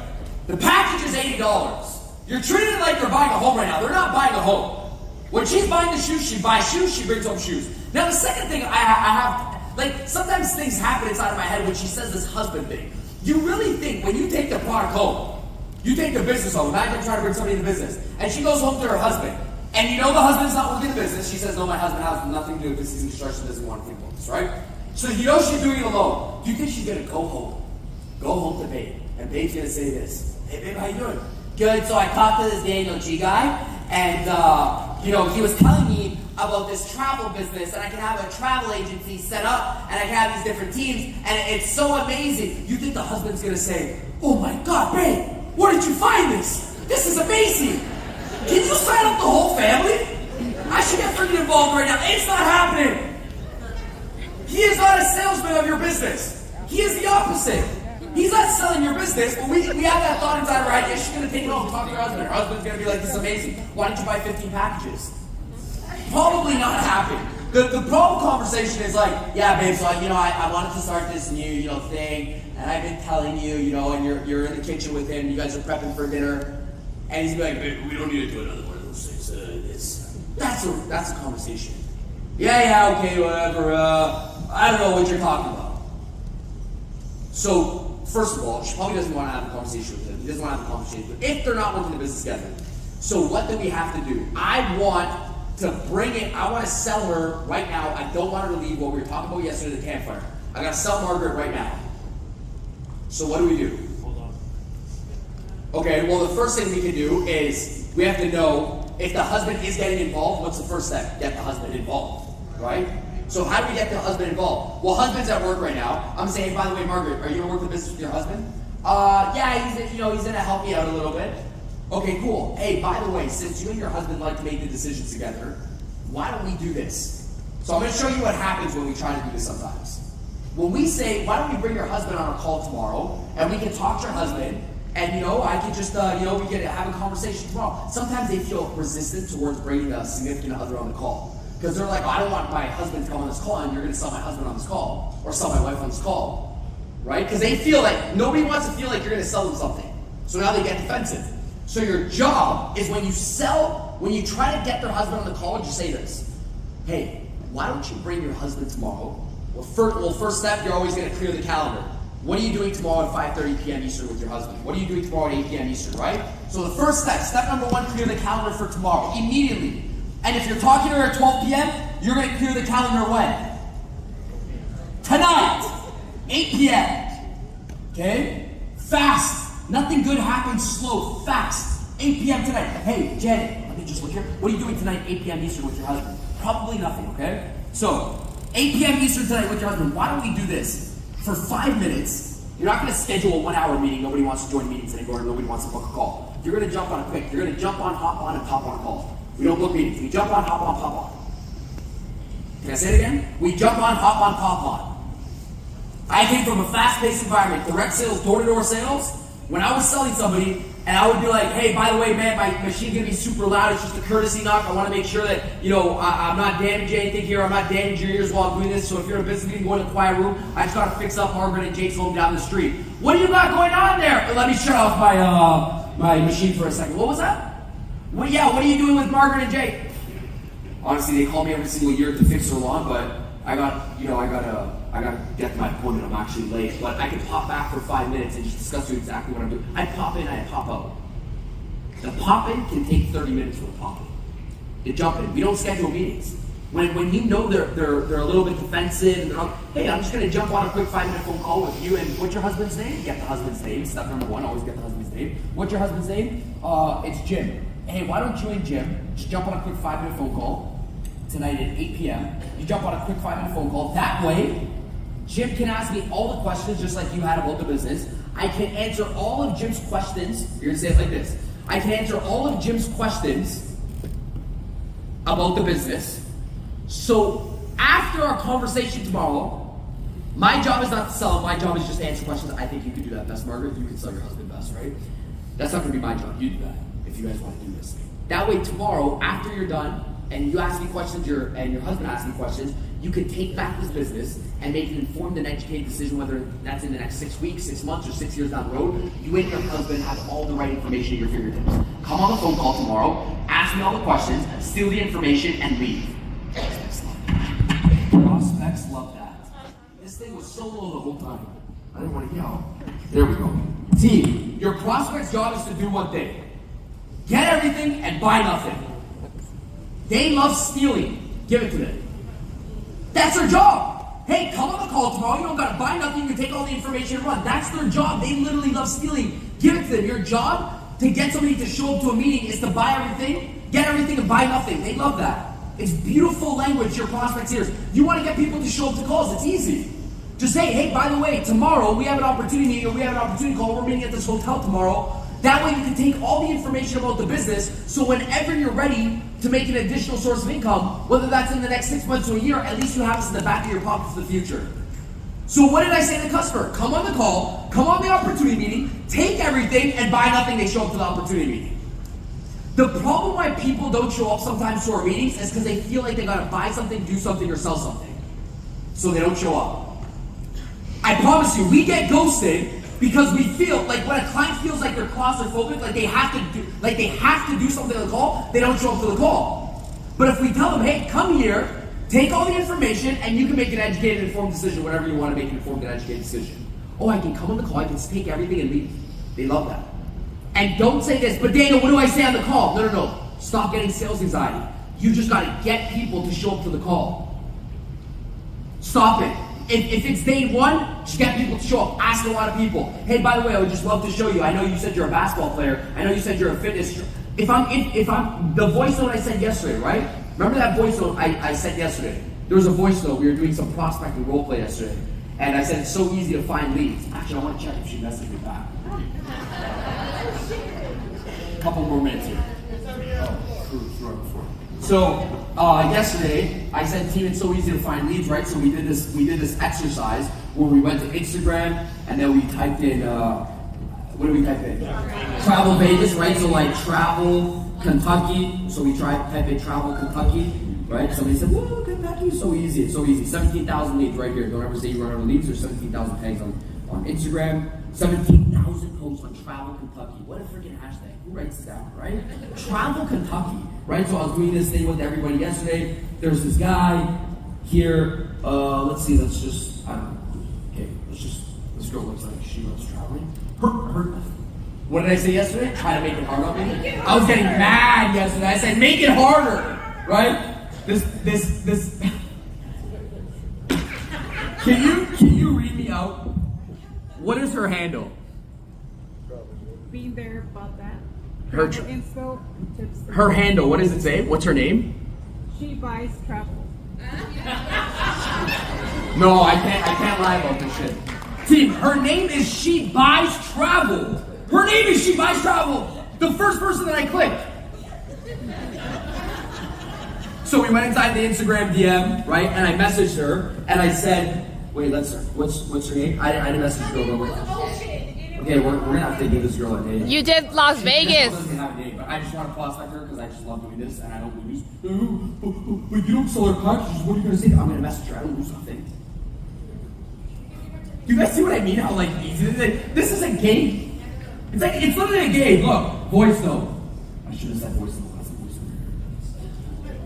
The package is $80. You're treating it like you're buying a home right now. They're not buying a home. When she's buying the shoes, she buys shoes, she brings home shoes. Now the second thing I have, like sometimes things happen inside of my head when she says this husband thing. You really think when you take the product home, you take the business home, imagine trying to bring somebody into business, and she goes home to her husband, and you know the husband's not working the business, she says, no, my husband has nothing to do with this, he's in construction, doesn't want to think about this, right? So you know she's doing it alone. Do you think she's gonna go home to babe, and babe's gonna say this, hey babe, how you doing? Good, so I talked to this Daniel G guy, and he was telling me about this travel business, and I can have a travel agency set up, and I can have these different teams, and it's so amazing. You think the husband's gonna say, oh my God, babe, where did you find this? This is amazing. Can you sign up the whole family? I should get freaking involved right now. It's not happening. He is not a salesman of your business. He is the opposite. He's not selling your business, but we have that thought inside of our head. Yeah, she's going to take it home, talk to her husband. Her husband's going to be like, this is amazing. Why don't you buy 15 packages? Probably not happening. The problem conversation is like, yeah, babe, so I wanted to start this new, thing, and I've been telling you, and you're in the kitchen with him, you guys are prepping for dinner, and he's like, babe, we don't need to do another one of those things. That's a conversation. Yeah, okay, whatever. I don't know what you're talking about. So, first of all, she probably doesn't want to have a conversation with him. He doesn't want to have a conversation with him if they're not working the business together. So what do we have to do? I want to sell her right now. I don't want her to leave what we were talking about yesterday at the campfire. I got to sell Margaret right now. So what do we do? Hold on. Okay, well the first thing we can do is we have to know if the husband is getting involved, what's the first step? Get the husband involved, right? So how do we get the husband involved? Well, husband's at work right now. I'm saying, by the way, Margaret, are you gonna work the business with your husband? Yeah, he's gonna help me out a little bit. Okay, cool. Hey, by the way, since you and your husband like to make the decisions together, why don't we do this? So I'm gonna show you what happens when we try to do this sometimes. When we say, why don't we bring your husband on a call tomorrow, and we can talk to your husband, and I can just, we can have a conversation tomorrow. Sometimes they feel resistant towards bringing a significant other on the call. Because they're like, I don't want my husband to come on this call, and you're going to sell my husband on this call, or sell my wife on this call, right? Because they feel like, nobody wants to feel like you're going to sell them something. So now they get defensive. So your job is when you try to get their husband on the call, you say this. Hey, why don't you bring your husband tomorrow? Well, first step, you're always going to clear the calendar. What are you doing tomorrow at 5:30 p.m. Eastern with your husband? What are you doing tomorrow at 8 p.m. Eastern, right? So the first step number one, clear the calendar for tomorrow, immediately. And if you're talking to her at 12 p.m., you're going to clear the calendar when? Tonight, 8 p.m. Okay? Fast. Nothing good happens slow. Fast. 8 p.m. tonight. Hey, Janet, let me just look here. What are you doing tonight, 8 p.m. Eastern with your husband? Probably nothing, okay? So, 8 p.m. Eastern tonight with your husband. Why don't we do this? For 5 minutes, you're not going to schedule a 1 hour meeting. Nobody wants to join meetings anymore. Nobody wants to book a call. You're going to jump on a quick. You're going to jump on, hop on, and pop on a call. We don't book meetings. We jump on, hop on, pop on. Can I say it again? We jump on, hop on, pop on. I came from a fast-paced environment, direct sales, door-to-door sales. When I was selling somebody, and I would be like, hey, by the way, man, my machine's going to be super loud. It's just a courtesy knock. I want to make sure that, I'm not damaging anything here. I'm not damaging your ears while I'm doing this. So if you're in a business meeting, go in a quiet room. I just got to fix up Margaret and Jake's home down the street. What do you got going on there? Let me shut off my machine for a second. What was that? What are you doing with Margaret and Jake? Honestly, they call me every single year to fix their lawn, but I gotta get to my appointment. I'm actually late, but I can pop back for 5 minutes and just discuss with you exactly what I'm doing. I pop in, I pop out. The pop in can take 30 minutes for the pop in. The jump in. We don't schedule meetings. When you know they're a little bit defensive and they're like, hey, I'm just gonna jump on a quick 5-minute phone call with you and what's your husband's name? Get the husband's name. Step number one, always get the husband's name. What's your husband's name? It's Jim. Hey, why don't you and Jim just jump on a quick 5-minute phone call tonight at 8 p.m. You jump on a quick 5-minute phone call. That way, Jim can ask me all the questions just like you had about the business. I can answer all of Jim's questions. You're gonna say it like this. I can answer all of Jim's questions about the business. So after our conversation tomorrow, my job is not to sell, my job is just to answer questions. I think you could do that best, Margaret. You can sell your husband best, right? That's not gonna be my job. You do that if you guys want to do this. That way tomorrow, after you're done, and you ask me questions, and your husband asks me questions, you can take back this business and make an informed and educated decision, whether that's in the next 6 weeks, 6 months, or 6 years down the road. You and your husband have all the right information at your fingertips. Come on the phone call tomorrow, ask me all the questions, steal the information, and leave. Prospects love that. This thing was so low the whole time. I didn't want to yell. There we go. Team, your prospect's job is to do one thing. Get everything and buy nothing. They love stealing. Give it to them. That's their job. Hey, come on the call tomorrow. You don't got to buy nothing. You can take all the information and run. That's their job. They literally love stealing. Give it to them. Your job to get somebody to show up to a meeting is to buy everything, get everything, and buy nothing. They love that. It's beautiful language to your prospects' ears. You want to get people to show up to calls. It's easy. Just say, hey, by the way, tomorrow we have an opportunity meeting or we have an opportunity call. We're meeting at this hotel tomorrow. That way you can take all the information about the business, so whenever you're ready to make an additional source of income, whether that's in the next 6 months or a year, at least you have this in the back of your pocket for the future. So what did I say to the customer? Come on the call, come on the opportunity meeting, take everything and buy nothing. They show up to the opportunity meeting. The problem why people don't show up sometimes to our meetings is because they feel like they gotta buy something, do something, or sell something. So they don't show up. I promise you, we get ghosted because we feel like when a client feels like they're claustrophobic, like they have to do something on the call, they don't show up to the call. But if we tell them, hey, come here, take all the information, and you can make an educated, informed decision whenever you want to make an informed and educated decision. Oh, I can come on the call, I can take everything and leave. They love that. And don't say this, but Daniel, what do I say on the call? No. Stop getting sales anxiety. You just got to get people to show up to the call. Stop it. If it's day one, just get people to show up. Ask a lot of people. Hey, by the way, I would just love to show you. I know you said you're a basketball player. I know you said you're a fitness. If I'm the voice note I said yesterday, right? Remember that voice note I said yesterday? There was a voice note. We were doing some prospecting role play yesterday, and I said it's so easy to find leads. Actually, I want to check if she messaged me back. Couple more minutes here. So yesterday I said, team, it's so easy to find leads, right? So we did this exercise where we went to Instagram and then we typed in what did we type in? Travel Vegas, right? So like travel Kentucky. So we type in travel Kentucky, right? Somebody said, whoa, Kentucky is so easy. It's so easy. 17,000 leads right here. Don't ever say you run out of leads. There's 17,000 tags on Instagram. 17,000 posts on travel Kentucky. What a freaking hashtag. Who writes this down, right? Travel Kentucky, right? So I was doing this thing with everybody yesterday. There's this guy here. Let's go. Let's like, she loves traveling. What did I say yesterday? Try to make it hard on me. I was getting mad yesterday. I said, make it harder, right? This. Can you read me out? What is her handle? Be there about that. Her Travel info tips. Her handle. What does it say? What's her name? She buys travel. No, I can't lie about this shit. Team, her name is She Buys Travel. Her name is She Buys Travel. The first person that I clicked. So we went inside the Instagram DM, right? And I messaged her and I said, wait, what's her name? I didn't message the girl. Okay, we're gonna have to give this girl a name. You did Las Vegas. Doesn't have a name, but I just want to prospect her because I just love doing this and I don't lose. But you don't sell her packages. What are you gonna say? I'm gonna message her. I don't lose nothing. Do you guys see what I mean? How like easy it is? This is a game. It's literally a game. Look, voice note. I should have said voice note. I said voice note.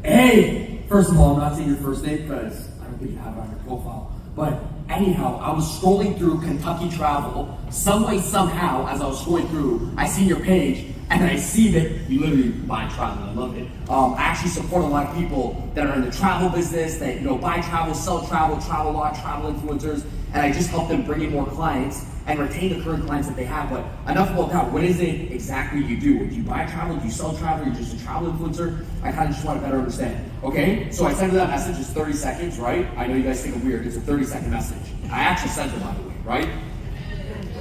Hey, first of all, I'm not saying your first name because I don't think you have it on your profile. But anyhow, I was scrolling through Kentucky Travel. Some way, somehow, as I was scrolling through, I see your page and I see that you literally buy travel. I love it. I actually support a lot of people that are in the travel business that buy travel, sell travel, travel law, travel influencers, and I just help them bring in more clients and retain the current clients that they have. But enough about that. What is it exactly you do? Do you buy travel? Do you sell travel? You're just a travel influencer? I kind of just want to better understand. Okay? So I sent her that message. It's 30 seconds, right? I know you guys think I'm weird. It's a 30-second message. I actually sent it, by the way, right?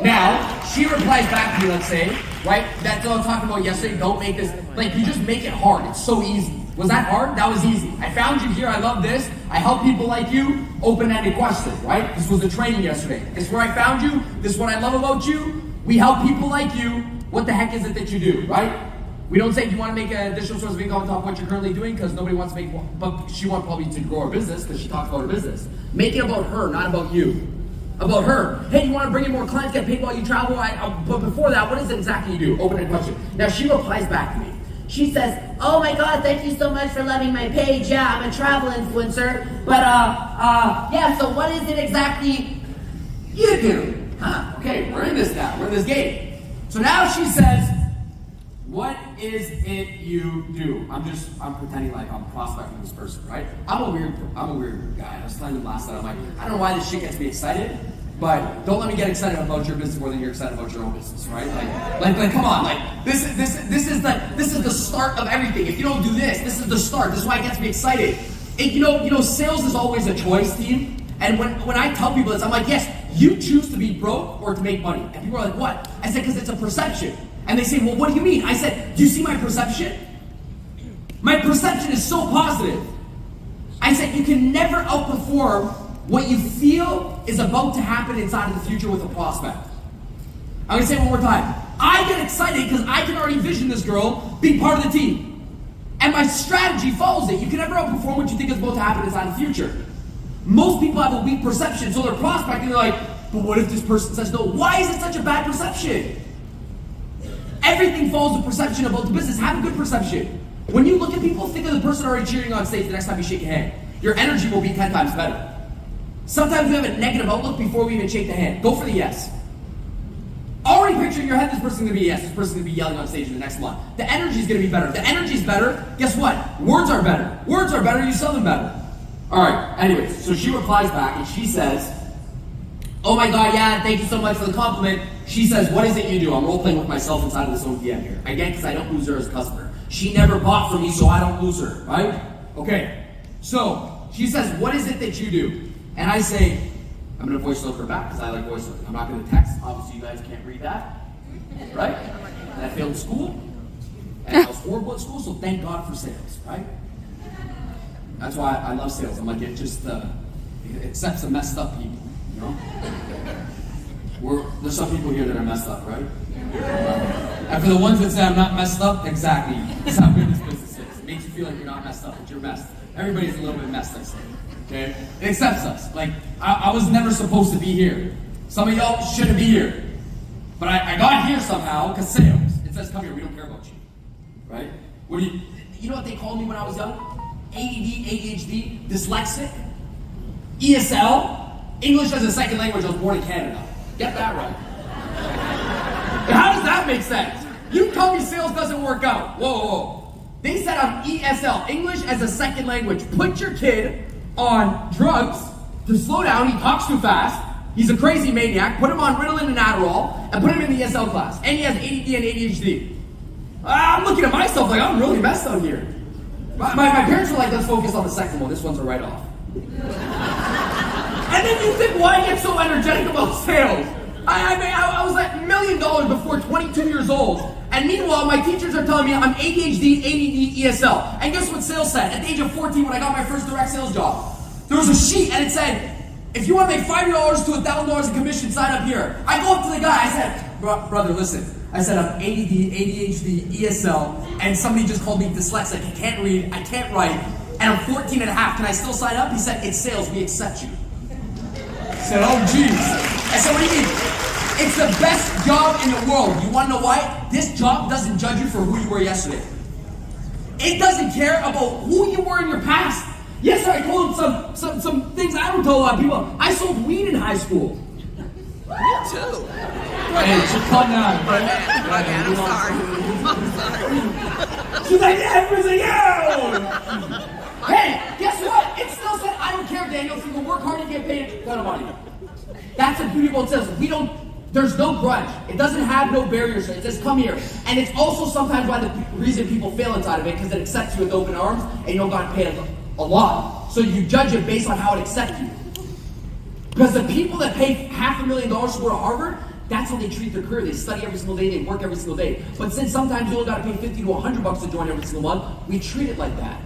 Now, she replies back to me, let's say, right? That's what I was talking about yesterday. Don't make this, like, you just make it hard. It's so easy. Was that hard? That was easy. I found you here. I love this. I help people like you. Open-ended question, right? This was the training yesterday. This is where I found you. This is what I love about you. We help people like you. What the heck is it that you do, right? We don't say, do you want to make an additional source of income on top of what you're currently doing? Because nobody wants to make one. But she wants probably to grow her business because she talks about her business. Make it about her, not about you. About her. Hey, you want to bring in more clients, get paid while you travel? But before that, what is it exactly you do? Open-ended question. Now, she replies back to me. She says, oh my God, thank you so much for loving my page. Yeah, I'm a travel influencer. But, yeah, so what is it exactly you do? Huh, okay, we're in this now. We're in this game. So now she says, what is it you do? I'm pretending like I'm prospecting this person, right? I'm a weird guy. I was telling them last night, I'm like, I don't know why this shit gets me excited, but don't let me get excited about your business more than you're excited about your own business, right? Like, come on, like this is the start of everything. If you don't do this, this is the start. This is why it gets me excited. Sales is always a choice, team. And when I tell people this, I'm like, yes, you choose to be broke or to make money. And people are like, what? I said, because it's a perception. And they say, well, what do you mean? I said, do you see my perception? My perception is so positive. I said, you can never outperform what you feel is about to happen inside of the future with a prospect. I'm gonna say it one more time. I get excited because I can already envision this girl being part of the team. And my strategy follows it. You can never outperform what you think is about to happen inside the future. Most people have a weak perception, so they're prospecting, they're like, but what if this person says no? Why is it such a bad perception? Everything follows the perception about the business. Have a good perception. When you look at people, think of the person already cheering on stage the next time you shake a hand. Your energy will be 10 times better. Sometimes we have a negative outlook before we even shake the hand. Go for the yes. Already picture in your head this person's gonna be a yes, this person's gonna be yelling on stage in the next month. The energy's gonna be better. If the energy's better, guess what? Words are better. Words are better, you sell them better. Alright, anyways, so she replies back and she says, oh my God, yeah, thank you so much for the compliment. She says, what is it you do? I'm role-playing with myself inside of this own DM here. Again, because I don't lose her as a customer. She never bought from me, so I don't lose her, right? Okay, so she says, what is it that you do? And I say, I'm going to voice note her back because I like voice note. I'm not going to text. Obviously, you guys can't read that, right? And I failed school, and I was horrible at school, so thank God for sales, right? That's why I love sales. I'm like, it accepts the messed up people, you know? There's some people here that are messed up, right? And for the ones that say I'm not messed up, exactly. That's how good this business is. It makes you feel like you're not messed up, but you're messed. Everybody's a little bit messed, I say. Okay? It accepts us. Like, I was never supposed to be here. Some of y'all shouldn't be here. But I got here somehow because sales. It says, come here, we don't care about you. Right? You know what they called me when I was young? ADD, ADHD, dyslexic, ESL, English as a second language. I was born in Canada. Get that right. How does that make sense? You tell me sales doesn't work out. Whoa, whoa, whoa. They said I'm ESL, English as a second language. Put your kid on drugs to slow down. He talks too fast. He's a crazy maniac. Put him on Ritalin and Adderall and put him in the ESL class. And he has ADD and ADHD. I'm looking at myself like I'm really messed up here. My parents were like, let's focus on the second one. This one's a write-off. And then you think, why get so energetic about sales? I was at $1 million before 22 years old. And meanwhile, my teachers are telling me I'm ADHD, ADD, ESL. And guess what sales said? At the age of 14, when I got my first direct sales job, there was a sheet and it said, if you want to make $5 to $1,000 in commission, sign up here. I go up to the guy, I said, brother, listen. I said, I'm ADD, ADHD, ESL, and somebody just called me dyslexic. I can't read, I can't write, and I'm 14 and a half. Can I still sign up? He said, it's sales, we accept you. I said, oh, jeez. I said, what do you mean? It's the best job in the world. You want to know why? This job doesn't judge you for who you were yesterday. It doesn't care about who you were in your past. Yes, sir, I told him some things I don't tell a lot of people. I sold weed in high school. Me too. Hey, she's cutting out. I'm sorry. She's like, yeah, everyone's like, yeah. Hey, guess what? It still said, I don't care, Daniel. If you can work hard and get paid a ton of money. That's what people says. There's no grudge. It doesn't have no barriers. It says, come here. And it's also sometimes why the reason people fail inside of it, because it accepts you with open arms, and you don't got to pay a lot. So you judge it based on how it accepts you. Because the people that pay $500,000 to go to Harvard, that's how they treat their career. They study every single day, they work every single day. But since sometimes you only got to pay $50 to $100 to join every single month, we treat it like that.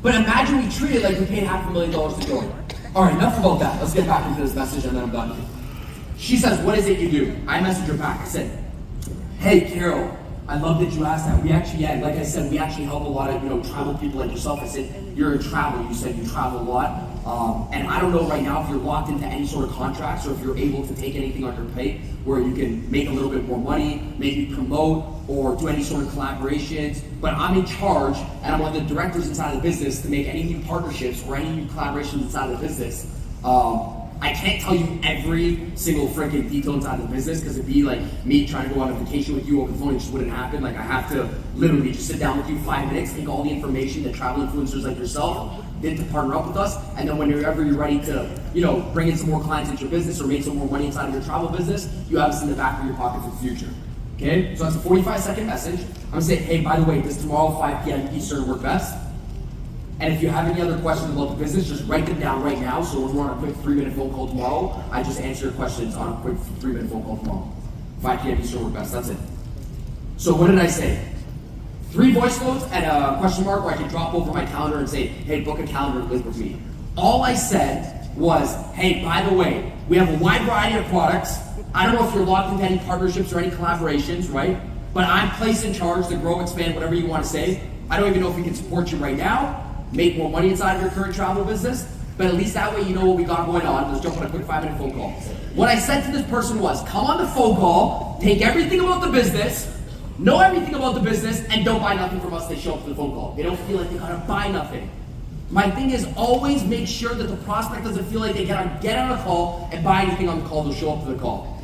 But imagine we treat it like we paid $500,000 to join. All right, enough about that. Let's get back into this message and then I'm done. She says, what is it you do? I messaged her back. I said, hey, Carol, I love that you asked that. We actually, like I said, we actually help a lot of, travel people like yourself. I said, you're a traveler. You said you travel a lot. And I don't know right now if you're locked into any sort of contracts or if you're able to take anything on your plate where you can make a little bit more money, maybe promote or do any sort of collaborations. But I'm in charge and I'm one of the directors inside of the business to make any new partnerships or any new collaborations inside of the business. I can't tell you every single freaking detail inside of the business because it'd be like me trying to go on a vacation with you over the phone. It just wouldn't happen. Like I have to literally just sit down with you 5 minutes, take all the information that travel influencers like yourself did to partner up with us, and then whenever you're ready to, bring in some more clients into your business or make some more money inside of your travel business, you have this in the back of your pocket for the future. Okay? So that's a 45-second message. I'm gonna say, hey, by the way, does tomorrow 5 p.m. Eastern work best? And if you have any other questions about the business, just write them down right now. So when we're on a quick 3-minute phone call tomorrow, I just answer your questions on a quick 3-minute phone call tomorrow. 5 p.m. Eastern work best. That's it. So what did I say? 3 voice notes and a question mark where I can drop over my calendar and say, hey, book a calendar link with me. All I said was, hey, by the way, we have a wide variety of products. I don't know if you're locked into any partnerships or any collaborations, right? But I'm placed in charge to grow, expand, whatever you want to say. I don't even know if we can support you right now, make more money inside of your current travel business, but at least that way you know what we got going on. Let's jump on a quick 5-minute phone call. What I said to this person was, come on the phone call, take everything about the business, know everything about the business, and don't buy nothing from us. They show up to the phone call. They don't feel like they gotta buy nothing. My thing is always make sure that the prospect doesn't feel like they get on a call and buy anything on the call. They'll show up to the call.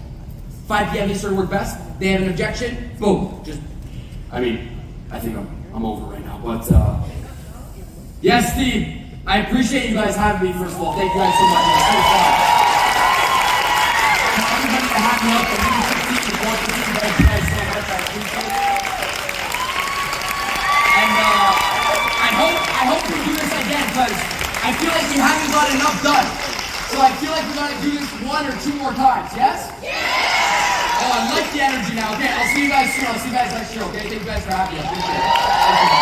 5 p.m. Eastern work best. They have an objection, boom. I think I'm over right now, but yes, Steve, I appreciate you guys having me, first of all. Thank you guys so much. It's so fun. Everybody to have me up and really succeed with what you guys so much. I appreciate it. And I hope we do this again because I feel like we haven't got enough done. So I feel like we gotta do this 1 or 2 more times, yes? Yeah! Oh, I like the energy now. Okay, I'll see you guys soon. I'll see you guys next year, okay? Thank you guys for having me. I appreciate it. Thank you.